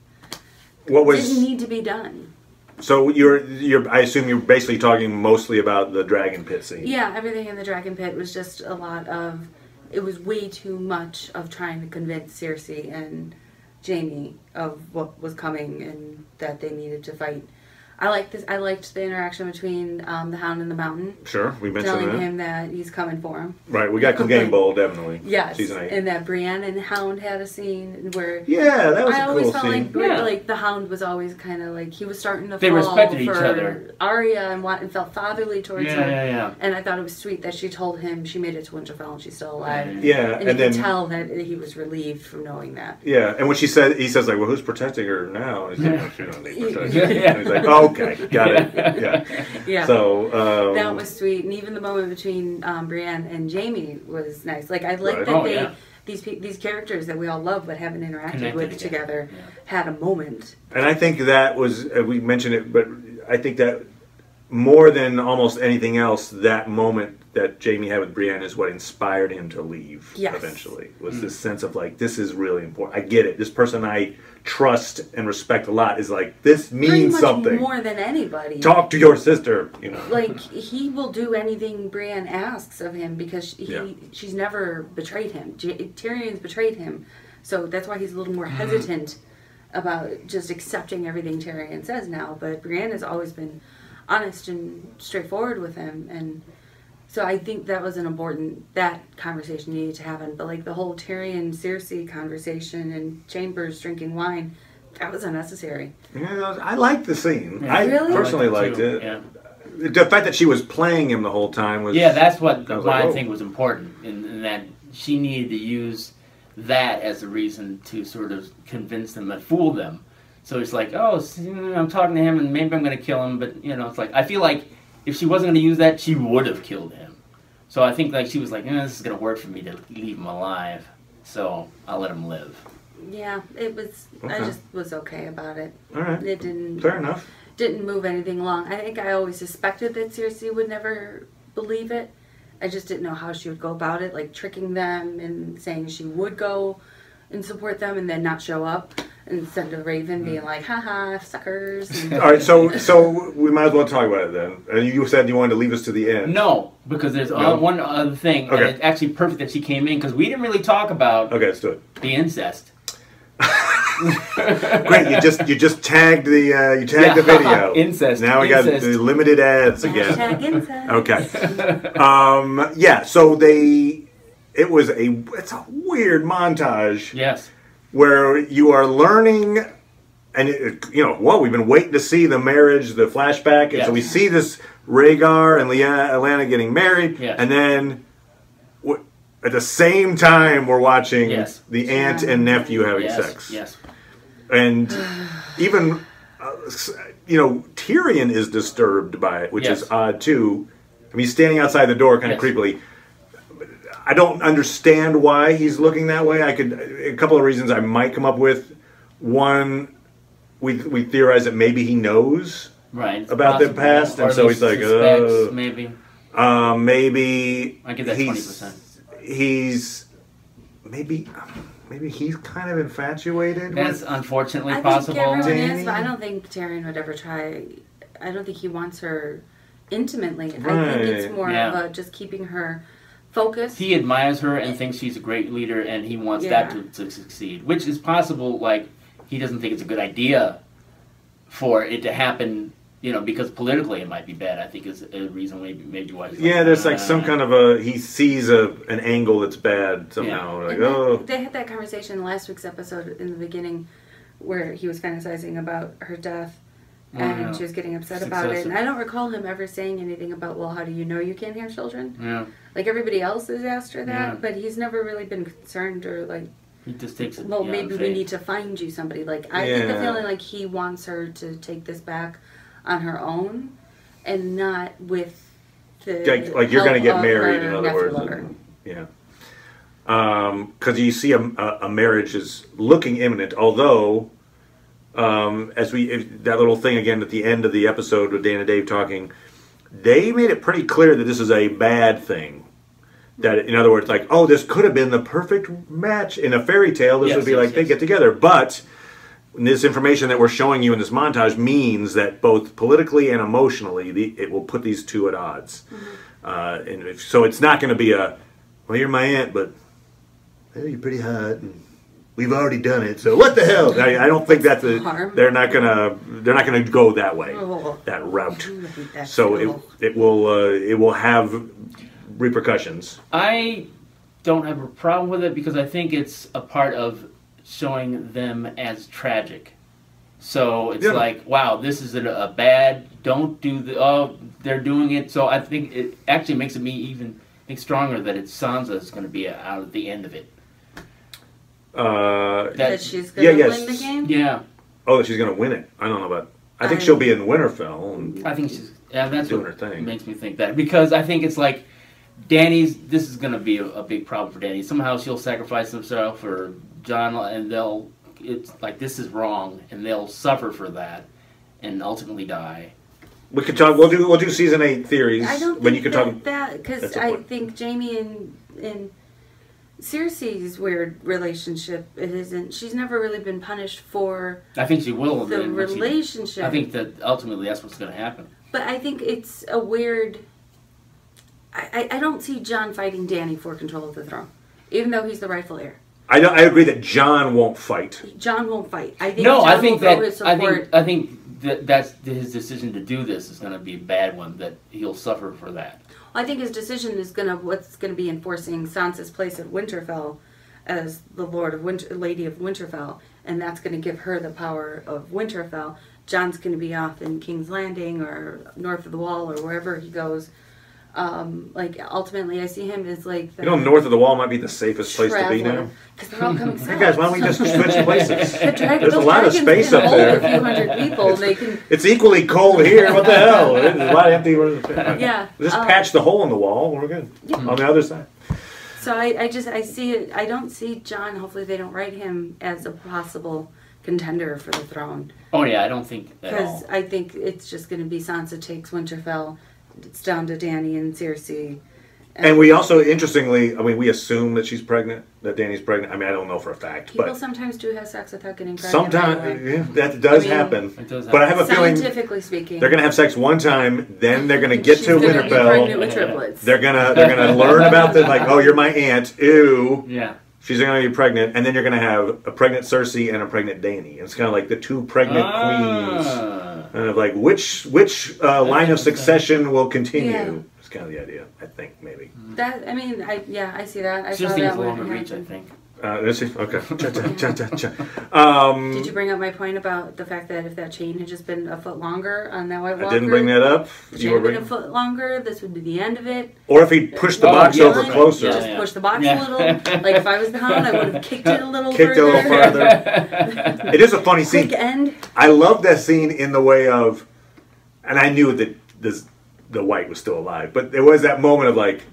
Speaker 1: What was
Speaker 3: didn't need to be done.
Speaker 1: so? I assume you're basically talking mostly about the dragon pit scene.
Speaker 3: Yeah, everything in the Dragon Pit was just a lot of... It was way too much of trying to convince Cersei and Jaime of what was coming and that they needed to fight. I like this. I liked the interaction between the Hound and the Mountain.
Speaker 1: Sure, we mentioned
Speaker 3: telling
Speaker 1: that.
Speaker 3: him that he's coming for him.
Speaker 1: Right, we got Clegane Bowl, definitely.
Speaker 3: Yes,
Speaker 1: Season 8.
Speaker 3: and that Brienne and Hound had a scene where
Speaker 1: Yeah, that was
Speaker 3: I
Speaker 1: a
Speaker 3: always
Speaker 1: cool
Speaker 3: felt
Speaker 1: scene.
Speaker 3: like the Hound was always kind of like he was starting to
Speaker 2: They
Speaker 3: fall
Speaker 2: respected each
Speaker 3: for
Speaker 2: other.
Speaker 3: Arya and felt fatherly towards her.
Speaker 2: Yeah.
Speaker 3: And I thought it was sweet that she told him she made it to Winterfell and she's still alive.
Speaker 1: Yeah,
Speaker 3: and you
Speaker 1: then
Speaker 3: could tell that he was relieved from knowing that.
Speaker 1: yeah, and when he says like, "Well, who's protecting her now?" And he's like, "Well, she don't need protection."
Speaker 2: Yeah.
Speaker 1: And he's like, "Oh, okay, got it." Yeah.
Speaker 3: Yeah.
Speaker 1: So
Speaker 3: That was sweet, and even the moment between Brienne and Jamie was nice. Like I like
Speaker 1: Right.
Speaker 3: that
Speaker 2: Oh,
Speaker 3: they
Speaker 2: yeah.
Speaker 3: these characters that we all love but haven't interacted
Speaker 2: Connected
Speaker 3: with
Speaker 2: together.
Speaker 3: together had a moment.
Speaker 1: And I think that was we mentioned it, but I think that more than almost anything else, that moment that Jamie had with Brienne is what inspired him to leave.
Speaker 3: Yes.
Speaker 1: Eventually, was this sense of like, this is really important. I get it. This person I trust and respect a lot is like, this
Speaker 3: Pretty
Speaker 1: means
Speaker 3: much
Speaker 1: something.
Speaker 3: more than anybody.
Speaker 1: Talk to your sister. You know.
Speaker 3: Like he will do anything Brienne asks of him because
Speaker 1: Yeah.
Speaker 3: she's never betrayed him. Tyrion's betrayed him, so that's why he's a little more hesitant about just accepting everything Tyrion says now. But Brienne has always been honest and straightforward with him, and so I think that was that conversation needed to happen. But like the whole Tyrion Cersei conversation and Chambers drinking wine, that was unnecessary.
Speaker 1: Yeah, I liked the scene.
Speaker 2: Yeah.
Speaker 1: I
Speaker 3: Really?
Speaker 1: personally
Speaker 2: I
Speaker 1: liked
Speaker 2: too.
Speaker 1: it.
Speaker 2: Yeah.
Speaker 1: The fact that she was playing him the whole time was
Speaker 2: That's what
Speaker 1: I was
Speaker 2: why
Speaker 1: like,
Speaker 2: I
Speaker 1: whoa.
Speaker 2: think was important, in that she needed to use that as a reason to sort of convince them and fool them. So it's like, oh, I'm talking to him and maybe I'm going to kill him, but it's like I feel like if she wasn't going to use that, she would have killed him. So I think like she was like, this is going to work for me to leave him alive, so I'll let him live.
Speaker 3: Yeah, it was. I
Speaker 1: Okay.
Speaker 3: just was okay about it.
Speaker 1: all right.
Speaker 3: It didn't.
Speaker 1: Fair enough.
Speaker 3: Didn't move anything along. I think I always suspected that Cersei would never believe it. I just didn't know how she would go about it, like tricking them and saying she would go and support them and then not show up. Instead of Raven being like, haha, suckers. And
Speaker 1: All right, so we might as well talk about it then. And you said you wanted to leave us to the end.
Speaker 2: No, because there's
Speaker 1: No?
Speaker 2: one other thing.
Speaker 1: Okay.
Speaker 2: And it's actually perfect that she came in because we didn't really talk about
Speaker 1: Okay, let's do it.
Speaker 2: the incest.
Speaker 1: Great, you just tagged the video.
Speaker 2: Incest.
Speaker 1: Now we got
Speaker 2: Incest.
Speaker 1: the limited ads again.
Speaker 3: Hashtag incest.
Speaker 1: Okay. Yeah. So it's a weird montage
Speaker 2: Yes.
Speaker 1: where you are learning, and we've been waiting to see the marriage, the flashback, and so
Speaker 2: Yes.
Speaker 1: we see this Rhaegar and Lyanna getting married,
Speaker 2: Yes.
Speaker 1: and then at the same time we're watching
Speaker 2: Yes.
Speaker 1: the aunt and nephew having
Speaker 2: Yes.
Speaker 1: sex.
Speaker 2: Yes.
Speaker 1: And even, Tyrion is disturbed by it, which
Speaker 2: Yes.
Speaker 1: is odd too. I mean, he's standing outside the door kind of
Speaker 2: Yes.
Speaker 1: creepily. I don't understand why he's looking that way. A couple of reasons I might come up with. One, we theorize that maybe he knows
Speaker 2: Right. It's
Speaker 1: about the
Speaker 2: possible.
Speaker 1: past,
Speaker 2: Or
Speaker 1: and
Speaker 2: at
Speaker 1: so
Speaker 2: least
Speaker 1: he's like,
Speaker 2: suspects, maybe.
Speaker 1: maybe
Speaker 2: I give that
Speaker 1: he's
Speaker 2: 20%.
Speaker 1: he's maybe he's kind of infatuated
Speaker 2: That's
Speaker 1: with.
Speaker 2: unfortunately
Speaker 3: I
Speaker 2: possible.
Speaker 3: think everyone
Speaker 1: Danny?
Speaker 3: is, but I don't think Tyrion would ever try. I don't think he wants her intimately. I think it's
Speaker 1: Right.
Speaker 3: more
Speaker 2: Yeah.
Speaker 3: about just keeping her focused.
Speaker 2: He admires her and thinks she's a great leader, and he wants
Speaker 3: Yeah.
Speaker 2: that to succeed, which is possible. Like he doesn't think it's a good idea for it to happen, because politically it might be bad. I think is a reason maybe why. He's
Speaker 1: Yeah, there's like some kind of he sees an angle that's bad somehow.
Speaker 2: Yeah.
Speaker 1: Like,
Speaker 3: And then
Speaker 1: oh,
Speaker 3: they had that conversation in last week's episode in the beginning where he was fantasizing about her death and
Speaker 2: Yeah.
Speaker 3: she was getting upset
Speaker 2: It's
Speaker 3: about it.
Speaker 2: excessive.
Speaker 3: And I don't recall him ever saying anything about, well, how do you know you can't have children?
Speaker 2: Yeah,
Speaker 3: Like everybody else has asked her that,
Speaker 2: Yeah.
Speaker 3: but he's never really been concerned or like,
Speaker 2: he just takes it.
Speaker 3: well,
Speaker 2: beyond
Speaker 3: maybe we
Speaker 2: faith.
Speaker 3: need to find you somebody. Like, I get the
Speaker 1: Yeah.
Speaker 3: feeling like he wants her to take this back on her own and not with the
Speaker 1: like you're going to
Speaker 3: help
Speaker 1: get
Speaker 3: of
Speaker 1: married,
Speaker 3: her
Speaker 1: in other
Speaker 3: nephew
Speaker 1: words.
Speaker 3: lover.
Speaker 1: Yeah. Because you see a marriage is looking imminent, although that little thing again at the end of the episode with Dan and Dave talking, they made it pretty clear that this is a bad thing. That, in other words, like, oh, this could have been the perfect match in a fairy tale. This
Speaker 2: Yes,
Speaker 1: would be
Speaker 2: yes,
Speaker 1: like they
Speaker 2: yes.
Speaker 1: get together. But this information that we're showing you in this montage means that both politically and emotionally, it will put these two at odds. So it's not going to be well, you're my aunt, but you're pretty hot. And we've already done it, so what the hell? I don't think that's
Speaker 3: Harm.
Speaker 1: they're not gonna go that way, that route. So it will have repercussions.
Speaker 2: I don't have a problem with it because I think it's a part of showing them as tragic. So it's like, wow, this is a bad. Don't do the. Oh, they're doing it. So I think it actually makes me even think stronger that it's Sansa is going to be out at the end of it.
Speaker 3: That she's going to win the game.
Speaker 2: Yeah.
Speaker 1: Oh, that she's going to win it. I don't know about. I think she'll be in Winterfell. And
Speaker 2: I think she's. Yeah, that's
Speaker 1: doing
Speaker 2: what
Speaker 1: her thing.
Speaker 2: Makes me think that because I think it's like Dany's. This is going to be a big problem for Dany. Somehow she'll sacrifice herself for Jon, and they'll. It's like this is wrong, and they'll suffer for that, and ultimately die.
Speaker 1: We could talk. We'll do season 8 theories.
Speaker 3: I don't think that because I think Jaime and Cersei's weird relationship. It isn't. She's never really been punished for.
Speaker 2: I think she will.
Speaker 3: The relationship.
Speaker 2: I think that ultimately that's what's going to happen.
Speaker 3: But I think it's a weird. I don't see Jon fighting Dany for control of the throne, even though he's the rightful heir.
Speaker 1: I agree that Jon won't fight.
Speaker 3: Jon won't fight. I think
Speaker 2: I think that's his decision to do this is going to be a bad one. That he'll suffer for that.
Speaker 3: I think his decision is what's going to be enforcing Sansa's place at Winterfell as the Lady of Winterfell, and that's going to give her the power of Winterfell. Jon's going to be off in King's Landing or north of the Wall or wherever he goes. Ultimately, I see him as like the
Speaker 1: north of the Wall might be the safest place to be now.
Speaker 3: Because they're all coming south.
Speaker 1: Hey guys, why don't we just switch places?
Speaker 3: There's
Speaker 1: a lot of space up there.
Speaker 3: A few hundred people. They can.
Speaker 1: It's equally cold here. What the hell? There's a lot of empty.
Speaker 3: Yeah.
Speaker 1: Just patch the hole in the wall. We're good. Yeah. On the other side.
Speaker 3: So I see it. I don't see Jon. Hopefully, they don't write him as a possible contender for the throne.
Speaker 2: Oh yeah, I don't think at all.
Speaker 3: Because I think it's just going to be Sansa takes Winterfell. It's down to Dany and Cersei.
Speaker 1: And we also, interestingly, we assume that she's pregnant, that Dany's pregnant. I don't know for a fact.
Speaker 3: People sometimes do have sex without getting pregnant.
Speaker 1: Sometimes, yeah, that does happen.
Speaker 2: It does happen.
Speaker 1: But I have a feeling,
Speaker 3: scientifically speaking,
Speaker 1: they're going to have sex one time, then they're going to get to Winterfell.
Speaker 3: Be pregnant with triplets.
Speaker 1: They're gonna learn about this, like, oh, you're my aunt, ew.
Speaker 2: Yeah.
Speaker 1: She's going to be pregnant, and then you're going to have a pregnant Cersei and a pregnant Dany. It's kind of like the two pregnant queens. And like, which line of succession will continue? Yeah. It's kind of the idea, I think, maybe.
Speaker 3: I see that. I
Speaker 2: just
Speaker 3: saw
Speaker 2: think
Speaker 3: that
Speaker 2: it's
Speaker 3: one.
Speaker 2: long reach, I think.
Speaker 1: Let's see. Okay.
Speaker 3: Did you bring up my point about the fact that if that chain had just been a foot longer on that White Walker?
Speaker 1: I didn't bring that up.
Speaker 3: If the chain had been a foot longer, this would be the end of it.
Speaker 1: Or if he pushed the box over closer.
Speaker 3: Just push the box a little. Like if I was the Hound, I would have kicked it a little
Speaker 1: further. It is a funny scene.
Speaker 3: Quick end.
Speaker 1: I love that scene in the way of, and I knew that the White was still alive, but there was that moment of like,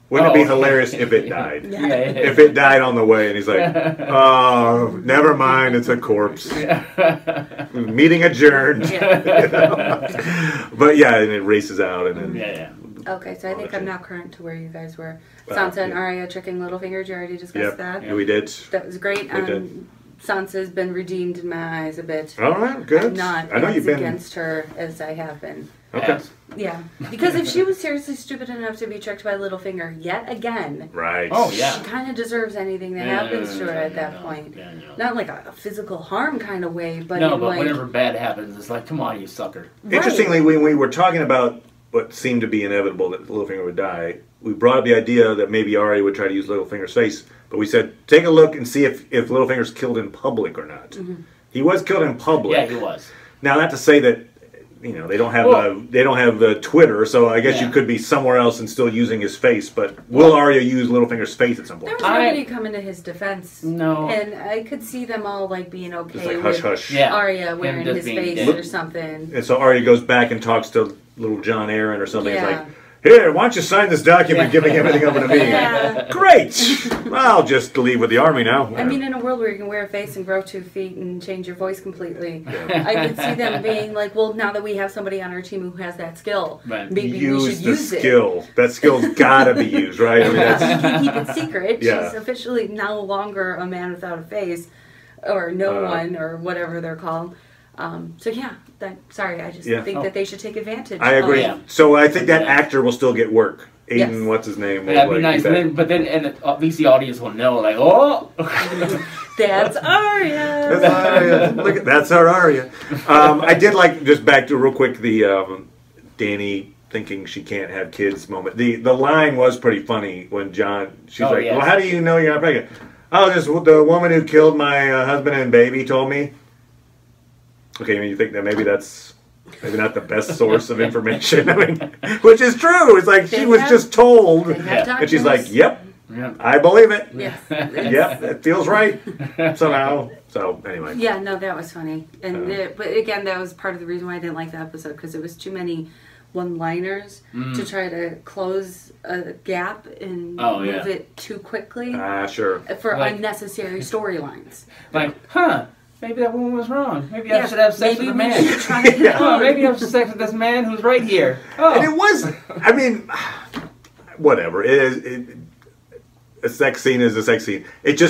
Speaker 1: wouldn't it be hilarious if it died? If it died on the way, and he's like, oh, never mind, it's a corpse. Meeting adjourned. But yeah, and it races out, and then...
Speaker 3: Okay, so I think I'm now current to where you guys were. Sansa and Arya tricking Littlefinger. Did you already discuss that?
Speaker 1: Yeah, we did.
Speaker 3: That was great. Sansa's been redeemed in my eyes a bit.
Speaker 1: All right, good.
Speaker 3: I'm not as against her as I have been.
Speaker 1: Okay.
Speaker 3: Yeah, because if she was seriously stupid enough to be tricked by Littlefinger yet again,
Speaker 1: right?
Speaker 2: Oh yeah,
Speaker 3: she kind of deserves anything that happens to her at that point. Not like a physical harm kind of way, but
Speaker 2: but whenever bad happens, it's like, come on, you sucker.
Speaker 3: Right.
Speaker 1: Interestingly, when we were talking about what seemed to be inevitable, that Littlefinger would die, we brought up the idea that maybe Arya would try to use Littlefinger's face, but we said, take a look and see if Littlefinger's killed in public or not. Mm-hmm. He was killed in public.
Speaker 2: Yeah, he was.
Speaker 1: Now, not to say that they don't have Twitter, so I guess you could be somewhere else and still using his face. But will Arya use Littlefinger's face at some point?
Speaker 3: There was nobody coming to his defense.
Speaker 2: No,
Speaker 3: and I could see them all being okay
Speaker 1: like,
Speaker 3: with
Speaker 1: hush.
Speaker 3: Arya wearing his face or something.
Speaker 1: And so Arya goes back and talks to little John Aaron or something. Yeah. It's like, here, why don't you sign this document giving everything over to me?
Speaker 3: Yeah.
Speaker 1: Great! I'll just leave with the army now.
Speaker 3: I mean, in a world where you can wear a face and grow 2 feet and change your voice completely, I could see them being like, well, now that we have somebody on our team who has that skill, maybe we should use it. That skill's gotta be used, right? I mean, you can keep it secret. She's officially no longer a man without a face, or no one, or whatever they're called. I just think that they should take advantage.
Speaker 1: I agree. So I think that actor will still get work. Aiden, what's his name?
Speaker 2: That'd be nice. But then, and at least the audience will know, like, oh.
Speaker 3: That's Arya.
Speaker 1: That's Arya. Look at that's our Arya. I did like just back to real quick the Danny thinking she can't have kids moment. The line was pretty funny when she's like,
Speaker 2: yes.
Speaker 1: well, how do you know you're not pregnant? Oh, just the woman who killed my husband and baby told me. Okay, I mean, you think that maybe that's maybe not the best source of information. I mean, which is true. It's like she was just told, and she's like, "Yep, I believe it.
Speaker 3: Yes.
Speaker 1: Yep, it feels right somehow." So anyway,
Speaker 3: Yeah, no, that was funny, and but again, that was part of the reason why I didn't like the episode because it was too many one-liners to try to close a gap and move it too quickly.
Speaker 1: Sure.
Speaker 3: For unnecessary storylines.
Speaker 2: Like, maybe that woman was wrong. Maybe I should have sex with a man. Maybe I should have sex with this man who's right here. Oh.
Speaker 1: And it was, I mean, whatever. A sex scene is a sex scene. It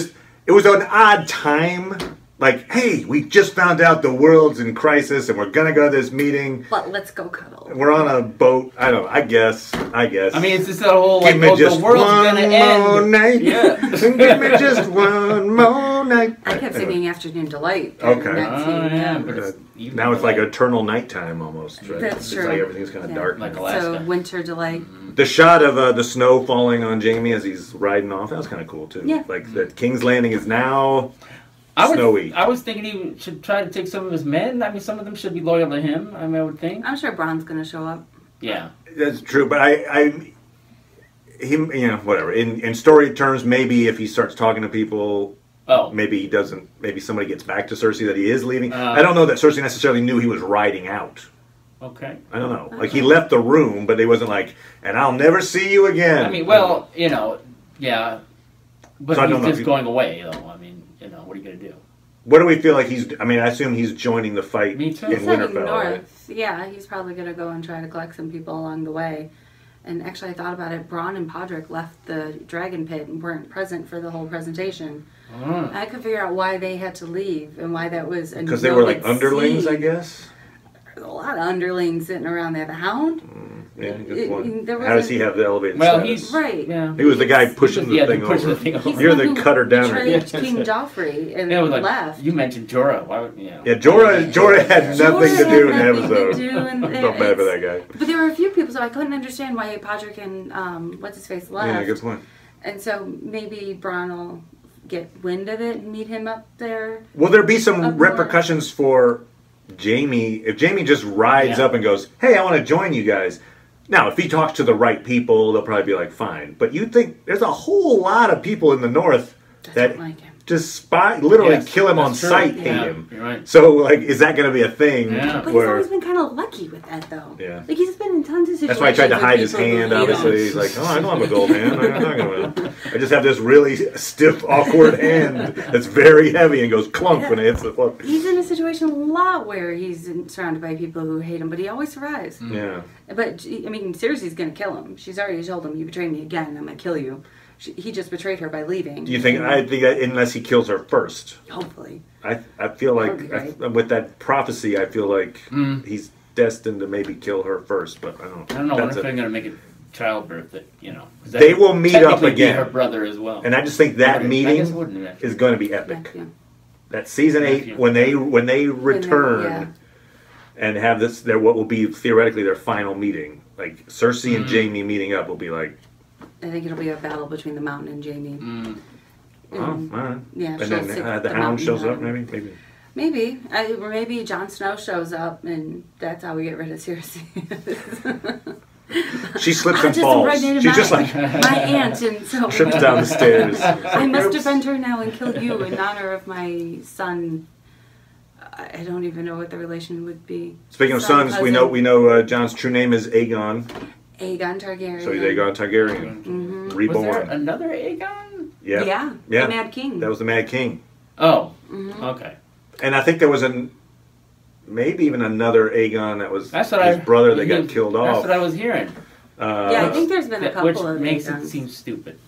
Speaker 1: was an odd time. Like, hey, we just found out the world's in crisis and we're going to go to this meeting.
Speaker 3: But let's go cuddle.
Speaker 1: We're on a boat. I don't know. I guess. I mean,
Speaker 2: it's just that whole,
Speaker 1: like,
Speaker 2: the world's going to end.
Speaker 1: One more night.
Speaker 2: Yeah.
Speaker 1: Give me just one more night.
Speaker 3: I kept singing Afternoon Delight.
Speaker 1: Okay. But now it's like eternal nighttime almost. Right?
Speaker 3: That's true.
Speaker 1: It's like everything's kind of dark.
Speaker 2: Like Alaska.
Speaker 3: So Winter Delight.
Speaker 1: The shot of the snow falling on Jamie as he's riding off, that was kind of cool too.
Speaker 3: Yeah.
Speaker 1: Like that King's Landing is now snowy.
Speaker 2: I was thinking he should try to take some of his men. I mean, some of them should be loyal to him, I would think.
Speaker 3: I'm sure Bron's going to show up.
Speaker 2: Yeah.
Speaker 1: That's true, but whatever. In story terms, maybe if he starts talking to people, maybe he doesn't, maybe somebody gets back to Cersei that he is leaving. I don't know that Cersei necessarily knew he was riding out.
Speaker 2: Okay.
Speaker 1: I don't know. Like, he left the room, but he wasn't like, and I'll never see you again.
Speaker 2: I mean, well, yeah. But
Speaker 1: so
Speaker 2: he's just going away, though. I mean, what are you going to do?
Speaker 1: What do we feel like I assume he's joining the fight in Winterfell.
Speaker 3: Right? Yeah, he's probably going to go and try to collect some people along the way. And actually, I thought about it. Bronn and Podrick left the dragon pit and weren't present for the whole presentation. I could figure out why they had to leave and why that was
Speaker 1: because they were like underlings, I guess.
Speaker 3: There's a lot of underlings sitting around there. The Hound.
Speaker 1: Yeah, good point. How does he have the elevated status?
Speaker 2: He's
Speaker 3: right.
Speaker 2: Yeah.
Speaker 1: He was the guy pushing the thing over. You're the cutter downer.
Speaker 3: King Joffrey and left.
Speaker 2: You mentioned Jorah. Why would
Speaker 1: Yeah, Jorah had nothing to do in the episode. Felt bad for that guy.
Speaker 3: But there were a few people, so I couldn't understand why Podrick and what's his face left.
Speaker 1: Yeah, good point.
Speaker 3: And so maybe Bronn will get wind of it and meet him up there.
Speaker 1: Will there be some repercussions for Jamie if Jamie just rides up and goes, "Hey, I want to join you guys"? Now, if he talks to the right people, they'll probably be like, fine. But you think there's a whole lot of people in the North that
Speaker 3: like him.
Speaker 1: Just literally kill him on sight, hate him.
Speaker 2: You're right.
Speaker 1: So, like, is that going to be a thing?
Speaker 2: Yeah.
Speaker 3: But he's always been kind of lucky with that, though.
Speaker 1: Yeah.
Speaker 3: Like, he's been in tons of situations.
Speaker 1: That's why he tried to hide his hand, obviously. He's like, I know I'm a gold hand. I'm not going to. I just have this really stiff, awkward hand that's very heavy and goes clunk when it hits the floor.
Speaker 3: He's in a situation a lot where he's surrounded by people who hate him, but he always survives.
Speaker 1: Yeah.
Speaker 3: But, I mean, Cersei's going to kill him. She's already told him, you betray me again, I'm going to kill you. He just betrayed her by leaving.
Speaker 1: Do you think? I think that unless he kills her first.
Speaker 3: Hopefully.
Speaker 1: I feel like with that prophecy, I feel like he's destined to maybe kill her first. But I don't know.
Speaker 2: What if they're going to make it childbirth? That
Speaker 1: they will meet up again.
Speaker 2: Her brother as well.
Speaker 1: And I just think that meeting is going to be epic. Yeah. That season 8 when they return and have this what will be theoretically their final meeting, like Cersei and Jaime meeting up will be like.
Speaker 3: I think it'll be a battle between the Mountain and Jaime.
Speaker 1: Oh, all right.
Speaker 3: Yeah,
Speaker 1: and then the Hound shows up, maybe.
Speaker 3: Maybe. Or maybe Jon Snow shows up, and that's how we get rid of Cersei.
Speaker 1: She slips and falls. She's just like
Speaker 3: my aunt, and so
Speaker 1: trips down the stairs.
Speaker 3: I must defend her now and kill you in honor of my son. I don't even know what the relation would be.
Speaker 1: Speaking of sons, we know Jon's true name is Aegon.
Speaker 3: Aegon Targaryen.
Speaker 1: So he's Aegon Targaryen. Reborn.
Speaker 2: Was there another Aegon?
Speaker 3: Yeah. The Mad King.
Speaker 1: That was the Mad King.
Speaker 2: Oh. Okay.
Speaker 1: And I think there was maybe even another Aegon that was his brother that got killed off.
Speaker 2: That's what I was hearing.
Speaker 3: I think there's been a couple
Speaker 2: of
Speaker 3: Aegons.
Speaker 2: Which makes it seem stupid.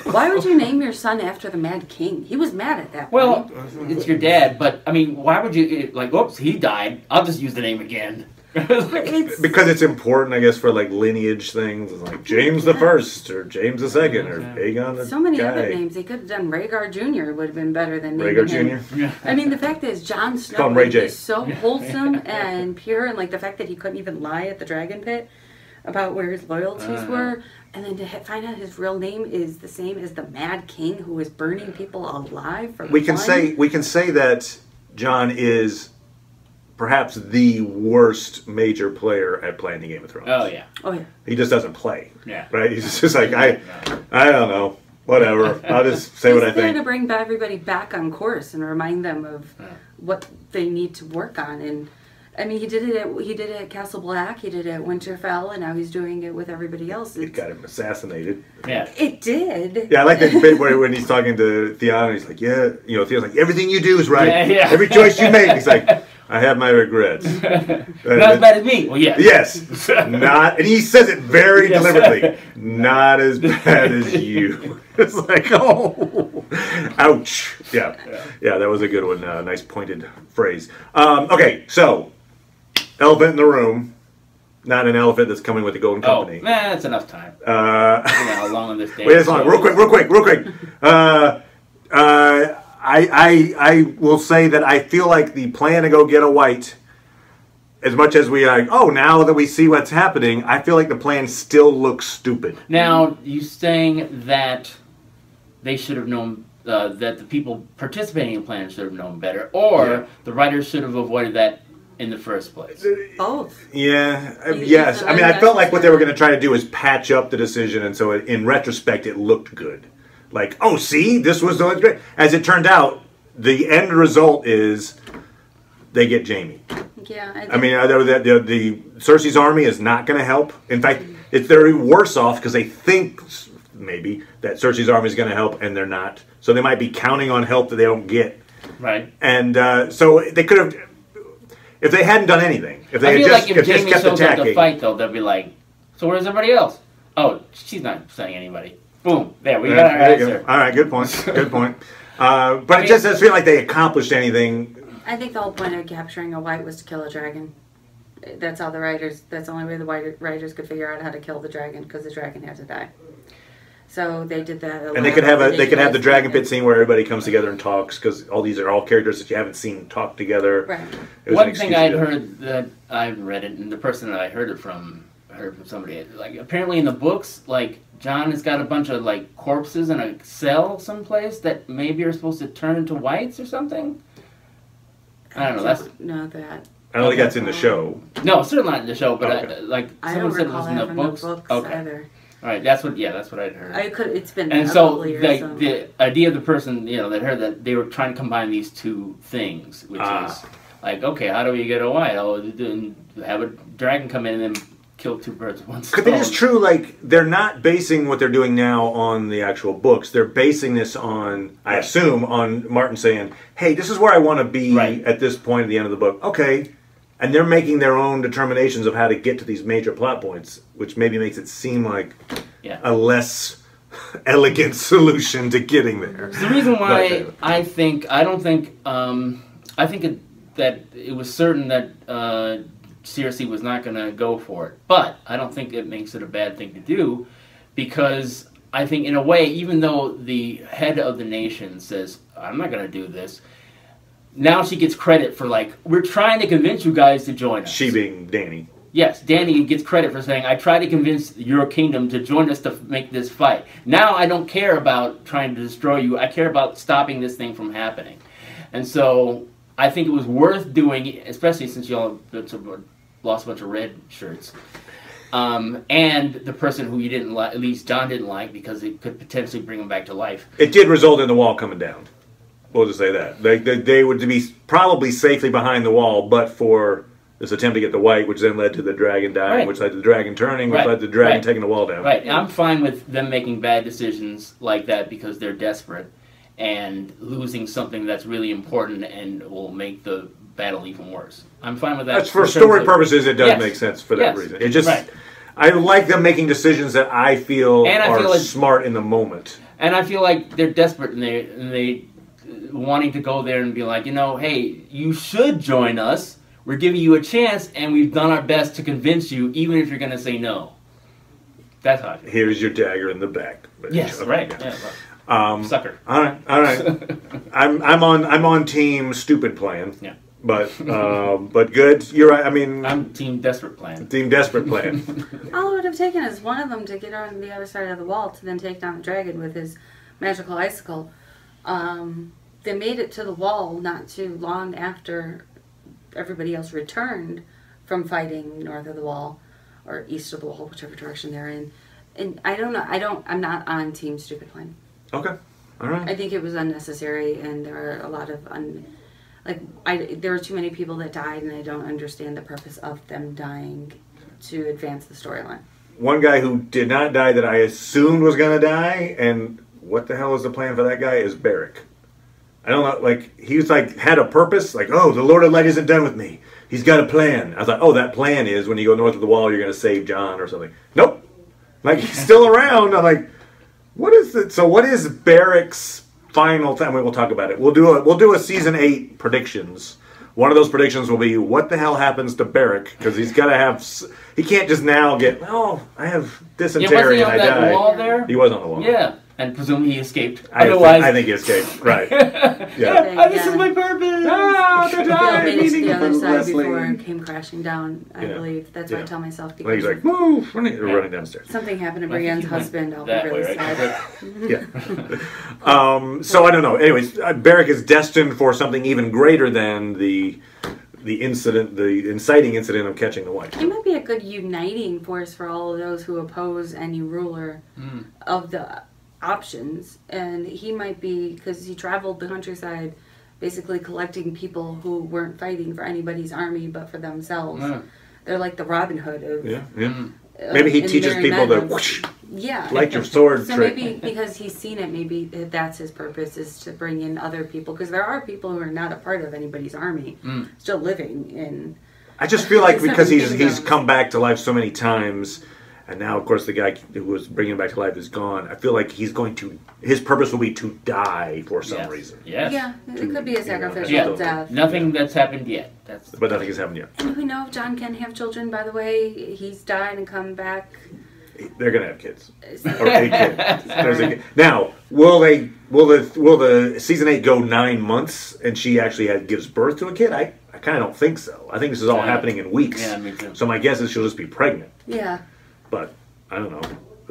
Speaker 3: Why would you name your son after the Mad King? He was mad at that point.
Speaker 2: Well, it's your dad, but, I mean, why would you, whoops, he died. I'll just use the name again.
Speaker 1: Because it's important, I guess, for like lineage things, like James the First or James the Second or Aegon the
Speaker 3: So many
Speaker 1: guy.
Speaker 3: other names. They could have done Rhaegar Jr. would have been better than
Speaker 1: Rhaegar
Speaker 3: naming him.
Speaker 1: Jr.
Speaker 3: I mean, the fact is, Jon Snow
Speaker 1: call him Ray J.
Speaker 3: is so wholesome and pure, and like the fact that he couldn't even lie at the Dragon Pit about where his loyalties were, and then to find out his real name is the same as the Mad King who was burning people alive for
Speaker 1: We can
Speaker 3: fun.
Speaker 1: say that Jon is perhaps the worst major player at playing the Game of Thrones.
Speaker 2: Oh yeah.
Speaker 3: Oh yeah.
Speaker 1: He just doesn't play.
Speaker 2: Yeah.
Speaker 1: Right? He's just like, I don't know. Whatever. I'll just say what I
Speaker 3: He's there
Speaker 1: think.
Speaker 3: to bring everybody back on course and remind them of what they need to work on. And I mean, he did it at Castle Black, he did it at Winterfell, and now he's doing it with everybody else.
Speaker 1: It got him assassinated.
Speaker 2: Yeah.
Speaker 3: It did.
Speaker 1: Yeah, I like that bit where when he's talking to Theon, he's like, Theon's like, everything you do is right.
Speaker 2: Yeah.
Speaker 1: Every choice you make. He's like, I have my regrets.
Speaker 2: Not as bad as me. Well, yeah.
Speaker 1: Yes. Not, and he says it very deliberately. Not as bad as you. It's like, oh, ouch. Yeah. That was a good one. Nice pointed phrase. Okay, so, elephant in the room. Not an elephant that's coming with the Golden Company.
Speaker 2: Oh, man, that's enough time. How long on this day?
Speaker 1: Wait, that's long. Real quick. I will say that I feel like the plan to go get a white, as much as we are, now that we see what's happening, I feel like the plan still looks stupid.
Speaker 2: Now, you saying that they should have known, that the people participating in the plan should have known better, or the writers should have avoided that in the first place?
Speaker 3: Both.
Speaker 1: Yeah, yes. I mean, I felt like what they were going to try to do is patch up the decision, and so in retrospect, it looked good. Like, see, this was the great. As it turned out, the end result is they get Jaime.
Speaker 3: Yeah.
Speaker 1: I mean, the Cersei's army is not going to help. In fact, they're worse off because they think maybe that Cersei's army is going to help, and they're not. So they might be counting on help that they don't get.
Speaker 2: Right.
Speaker 1: And so they could have, if they hadn't done anything, if they
Speaker 2: I
Speaker 1: had
Speaker 2: feel
Speaker 1: just,
Speaker 2: like if Jaime
Speaker 1: kept
Speaker 2: shows up
Speaker 1: attacking.
Speaker 2: to fight, though, they'll be like, so where's everybody else? Oh, she's not saying anybody. Boom. There, we got our
Speaker 1: There you go.
Speaker 2: answer.
Speaker 1: All right, good point. Good point. But it just doesn't feel like they accomplished anything.
Speaker 3: I think the whole point of capturing a white was to kill a dragon. That's how that's the only way the writers could figure out how to kill the dragon, because the dragon had to die. So they did that.
Speaker 1: And they could have the dragon pit scene where everybody comes together and talks, because these are all characters that you haven't seen talk together.
Speaker 3: Right.
Speaker 2: One thing I'd heard that I've read it, and the person that I heard from somebody, like, apparently in the books, like, Jon has got a bunch of, like, corpses in a cell someplace that maybe are supposed to turn into whites or something. I don't know.
Speaker 3: I don't know that.
Speaker 1: I don't think that's in the show.
Speaker 2: No, certainly not in the show, but
Speaker 1: Okay.
Speaker 3: I
Speaker 2: someone
Speaker 3: don't
Speaker 2: said it
Speaker 3: recall
Speaker 2: was in
Speaker 3: that
Speaker 2: the
Speaker 3: from
Speaker 2: books.
Speaker 3: the books
Speaker 2: Okay.
Speaker 3: either.
Speaker 2: All right, that's what I'd heard.
Speaker 3: It's been
Speaker 2: And
Speaker 3: a
Speaker 2: so
Speaker 3: couple years.
Speaker 2: the idea of the person, that heard that, they were trying to combine these two things, which is like, okay, how do we get a white? Have a dragon come in and then kill two birds with one stone.
Speaker 1: Because it is true, like, they're not basing what they're doing now on the actual books. They're basing this on, I assume, on Martin saying, hey, this is where I want to be at this point at the end of the book. Okay. And they're making their own determinations of how to get to these major plot points, which maybe makes it seem like a less elegant solution to getting there.
Speaker 2: The reason why I think that it was certain that Cersei was not going to go for it, but I don't think it makes it a bad thing to do, because I think in a way, even though the head of the nation says, I'm not going to do this, now she gets credit for, like, we're trying to convince you guys to join us.
Speaker 1: She being Dany.
Speaker 2: Yes, Dany gets credit for saying, I tried to convince your kingdom to join us to make this fight. Now I don't care about trying to destroy you. I care about stopping this thing from happening. And so I think it was worth doing, especially since y'all lost a bunch of red shirts. And the person who you didn't like, at least Jon didn't like, because it could potentially bring him back to life.
Speaker 1: It did result in the wall coming down. We'll just say that. They would be probably safely behind the wall, but for this attempt to get the white, which then led to the dragon dying, which led to the dragon turning, which led to the dragon taking the wall down.
Speaker 2: Right. I'm fine with them making bad decisions like that because they're desperate and losing something that's really important and will make the battle even worse. I'm fine with that.
Speaker 1: That's for story purposes. It does make sense for that reason. It just, I like them making decisions that I feel are smart in the moment.
Speaker 2: And I feel like they're desperate and they wanting to go there and be like, hey, you should join us. we're giving you a chance, and we've done our best to convince you, even if you're going to say no. That's how I feel.
Speaker 1: Here's your dagger in the back.
Speaker 2: Yes,
Speaker 1: Okay,
Speaker 2: right.
Speaker 1: yeah.
Speaker 2: Yeah, sucker.
Speaker 1: All right. I'm on team stupid plan.
Speaker 2: Yeah.
Speaker 1: But good. You're right. I mean,
Speaker 2: I'm team desperate plan.
Speaker 1: Team desperate plan.
Speaker 3: All it would have taken is one of them to get on the other side of the wall to then take down the dragon with his magical icicle. They made it to the wall not too long after everybody else returned from fighting north of the wall or east of the wall, whichever direction they're in. And I don't know. I'm not on team stupid plan.
Speaker 1: Okay. All right.
Speaker 3: I think it was unnecessary, and there are a lot of there were too many people that died, and I don't understand the purpose of them dying to advance the storyline.
Speaker 1: One guy who did not die that I assumed was going to die, and what the hell is the plan for that guy, is Barrick. I don't know, like, he was like, had a purpose, like, oh, the Lord of Light isn't done with me. He's got a plan. I was like, oh, that plan is when you go north of the wall, you're going to save John or something. Nope. Like, he's still around. I'm like, what is it? So what is Barrick's final time? We'll talk about it. We'll do a season 8 predictions. One of those predictions will be what the hell happens to Barrick, because he's got to have. He can't just now get. Oh, I have dysentery and I died.
Speaker 2: Wall there?
Speaker 1: He was on the wall.
Speaker 2: Yeah, and presumably he escaped.
Speaker 1: I think he escaped. Right. Yeah.
Speaker 2: This is my purpose.
Speaker 1: Ah, the
Speaker 3: Bill made it to
Speaker 1: meeting
Speaker 3: the other
Speaker 1: of
Speaker 3: side
Speaker 1: Leslie.
Speaker 3: before it came crashing down, I
Speaker 1: Yeah.
Speaker 3: believe. That's what I tell myself.
Speaker 1: Like he's
Speaker 3: Because
Speaker 1: like, move, running downstairs.
Speaker 3: something happened to
Speaker 2: Well, I think
Speaker 3: Brienne's
Speaker 2: you went
Speaker 3: husband, I'll be
Speaker 2: that
Speaker 3: really
Speaker 2: way, right?
Speaker 3: sad.
Speaker 1: Yeah. So I don't know. Anyways, Barrick is destined for something even greater than the incident, the inciting incident of catching the wife.
Speaker 3: He might be a good uniting force for all of those who oppose any ruler of the options. And he might be, because he traveled the countryside basically collecting people who weren't fighting for anybody's army but for themselves. They're like the Robin Hood of...
Speaker 1: Yeah. Maybe he
Speaker 3: in
Speaker 1: teaches
Speaker 3: Merry
Speaker 1: people
Speaker 3: Men
Speaker 1: the
Speaker 3: of-
Speaker 1: whoosh,
Speaker 3: Yeah.
Speaker 1: like your sword
Speaker 3: So
Speaker 1: trick.
Speaker 3: maybe because he's seen it, maybe that's his purpose, is to bring in other people. Because there are people who are not a part of anybody's army, still living in...
Speaker 1: I just feel like because he's
Speaker 3: Kingdoms.
Speaker 1: come back to life so many times, and now of course the guy who was bringing him back to life is gone. I feel like his purpose will be to die for some reason.
Speaker 2: Yes.
Speaker 3: Yeah, it could be a sacrificial
Speaker 2: Yeah.
Speaker 3: death.
Speaker 2: Nothing that's happened yet.
Speaker 1: But nothing has happened yet.
Speaker 3: And do we know if John can have children, by the way? He's died and come back.
Speaker 1: They're gonna have kids or a kid. There's a kid. Now, will the season 8 go 9 months and she actually gives birth to a kid? I kind of don't think so. I think this is all happening in weeks.
Speaker 2: Yeah, me too.
Speaker 1: So my guess is she'll just be pregnant.
Speaker 3: Yeah.
Speaker 1: But I don't know.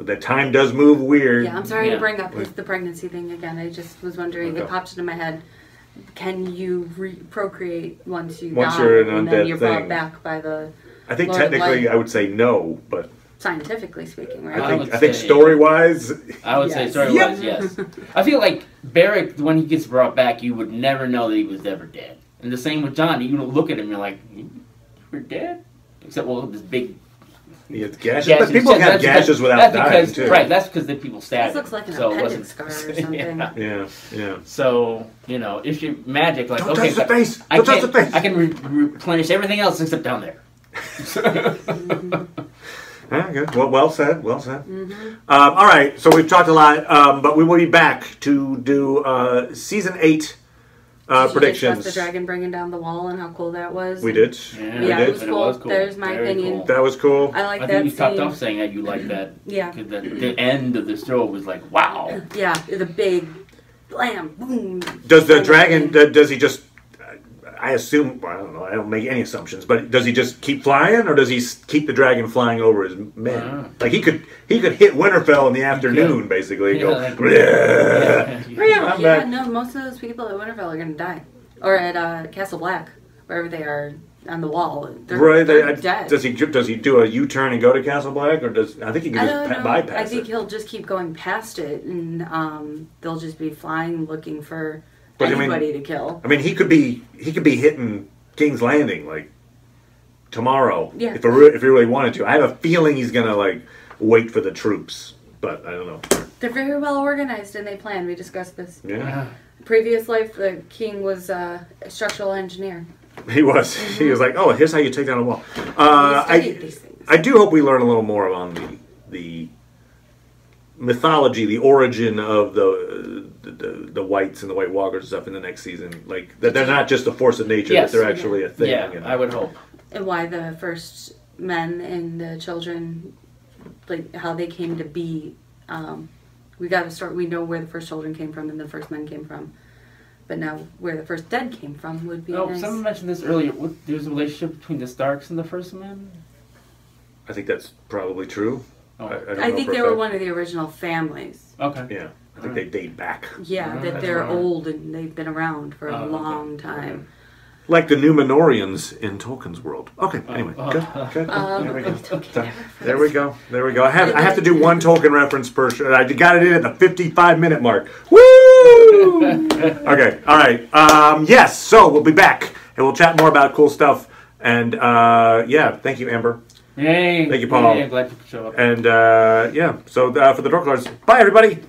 Speaker 1: The time does move weird.
Speaker 3: Yeah, I'm sorry
Speaker 2: Yeah.
Speaker 3: to bring up the pregnancy thing again. I just was wondering,
Speaker 1: Okay.
Speaker 3: it popped into my head. Can you procreate once you
Speaker 1: Once
Speaker 3: die
Speaker 1: you're an
Speaker 3: and then
Speaker 1: undead
Speaker 3: you're
Speaker 1: thing.
Speaker 3: brought back by the
Speaker 1: I think
Speaker 3: Lord of
Speaker 1: technically
Speaker 3: Light?
Speaker 1: I would say no, but
Speaker 3: Scientifically speaking, right?
Speaker 2: I would
Speaker 1: I think
Speaker 2: say-
Speaker 1: story wise,
Speaker 2: I would
Speaker 3: Yes.
Speaker 2: say story-wise, yes. I feel like Barrick, when he gets brought back, you would never know that he was ever dead. And the same with John. You look at him, you're like, you were dead? Except, well, this big...
Speaker 1: he has gashes.
Speaker 2: gashes.
Speaker 1: But people have
Speaker 2: That's because-
Speaker 1: gashes without
Speaker 2: that's
Speaker 1: dying
Speaker 2: because,
Speaker 1: too.
Speaker 2: Right, that's because the people stabbed
Speaker 3: This looks like an
Speaker 2: him. So it
Speaker 3: appendix
Speaker 2: wasn't-
Speaker 3: scar or something.
Speaker 2: Yeah.
Speaker 1: Yeah.
Speaker 2: So, if you're magic, like,
Speaker 1: Don't
Speaker 2: okay,
Speaker 1: touch the face!
Speaker 2: I
Speaker 1: Don't touch
Speaker 2: can,
Speaker 1: the face!
Speaker 2: I can replenish everything else except down there.
Speaker 1: Yeah, good. Well said. Well said. All right. So we've talked a lot, but we will be back to do season 8
Speaker 3: Did you
Speaker 1: predictions.
Speaker 3: discuss the dragon bringing down the wall and how cool that was?
Speaker 1: We did.
Speaker 2: Yeah,
Speaker 1: we
Speaker 3: Yeah,
Speaker 1: did.
Speaker 3: it was
Speaker 2: And
Speaker 3: cool.
Speaker 2: it was cool.
Speaker 3: There's my
Speaker 2: Very
Speaker 3: opinion.
Speaker 2: cool.
Speaker 1: That was cool.
Speaker 3: I like
Speaker 2: I
Speaker 3: that
Speaker 2: think you stopped
Speaker 3: scene.
Speaker 2: off saying that you like that.
Speaker 3: Yeah.
Speaker 2: 'Cause the end of the show was like, wow.
Speaker 3: Yeah, the big blam, boom.
Speaker 1: Does the
Speaker 3: And
Speaker 1: dragon?
Speaker 3: then-
Speaker 1: Does he just? I assume. Well, I don't know. I don't make any assumptions. But does he just keep flying, or does he keep the dragon flying over his men? Like he could hit Winterfell in the afternoon, basically. And
Speaker 2: Yeah,
Speaker 1: go.
Speaker 2: like-
Speaker 1: "Bleh."
Speaker 3: Yeah,
Speaker 1: I'm back.
Speaker 3: no, most of those people at Winterfell are going to die. Or at Castle Black, wherever they are on the wall. They're,
Speaker 1: Right?
Speaker 3: they're dead.
Speaker 1: Does he do a U-turn and go to Castle Black, or does I think he can
Speaker 3: I
Speaker 1: just
Speaker 3: don't know.
Speaker 1: bypass
Speaker 3: I think
Speaker 1: it?
Speaker 3: he'll just keep going past it, and they'll just be flying, looking for
Speaker 1: But, I mean-
Speaker 3: anybody to kill.
Speaker 1: I mean, he could be hitting King's Landing like tomorrow.
Speaker 3: Yeah.
Speaker 1: If he really wanted to, I have a feeling he's gonna like wait for the troops, but I don't know.
Speaker 3: They're very well organized, and they plan. We discussed this.
Speaker 1: Yeah,
Speaker 3: Previous life, the king was a structural engineer.
Speaker 1: he was. He was like, "Oh, here's how you take down a wall."
Speaker 3: He studied these things.
Speaker 1: I do hope we learn a little more on the mythology, the origin of the whites and the White Walkers and stuff in the next season. Like that they're not just a force of nature;
Speaker 2: Yes.
Speaker 1: that they're actually a thing.
Speaker 2: Yeah,
Speaker 1: you know?
Speaker 2: I would hope.
Speaker 3: And why the first men and the children, like how they came to be. We got to start. We know where the first children came from and the first men came from, but now where the first dead came from would be nice.
Speaker 2: Someone mentioned this earlier. There's a relationship between the Starks and the first men.
Speaker 1: I think that's probably true.
Speaker 2: Oh.
Speaker 3: I think they were one of the original families.
Speaker 2: Okay.
Speaker 1: Yeah, I think they date back.
Speaker 3: Yeah, that
Speaker 2: That's
Speaker 3: they're
Speaker 2: right.
Speaker 3: old and they've been around for a long time.
Speaker 1: Like the Numenorians in Tolkien's world. Okay, anyway, good. There we go.
Speaker 3: Okay.
Speaker 1: There we go. There we go. I have to do one Tolkien reference per show. I got it in at the 55-minute mark. Woo! Okay, all right. Yes, so we'll be back and we'll chat more about cool stuff. And yeah, thank you, Amber.
Speaker 2: Yay!
Speaker 1: Thank you, Paul.
Speaker 2: Yay, glad you could show up.
Speaker 1: And yeah, so for the Dork Lords, bye everybody.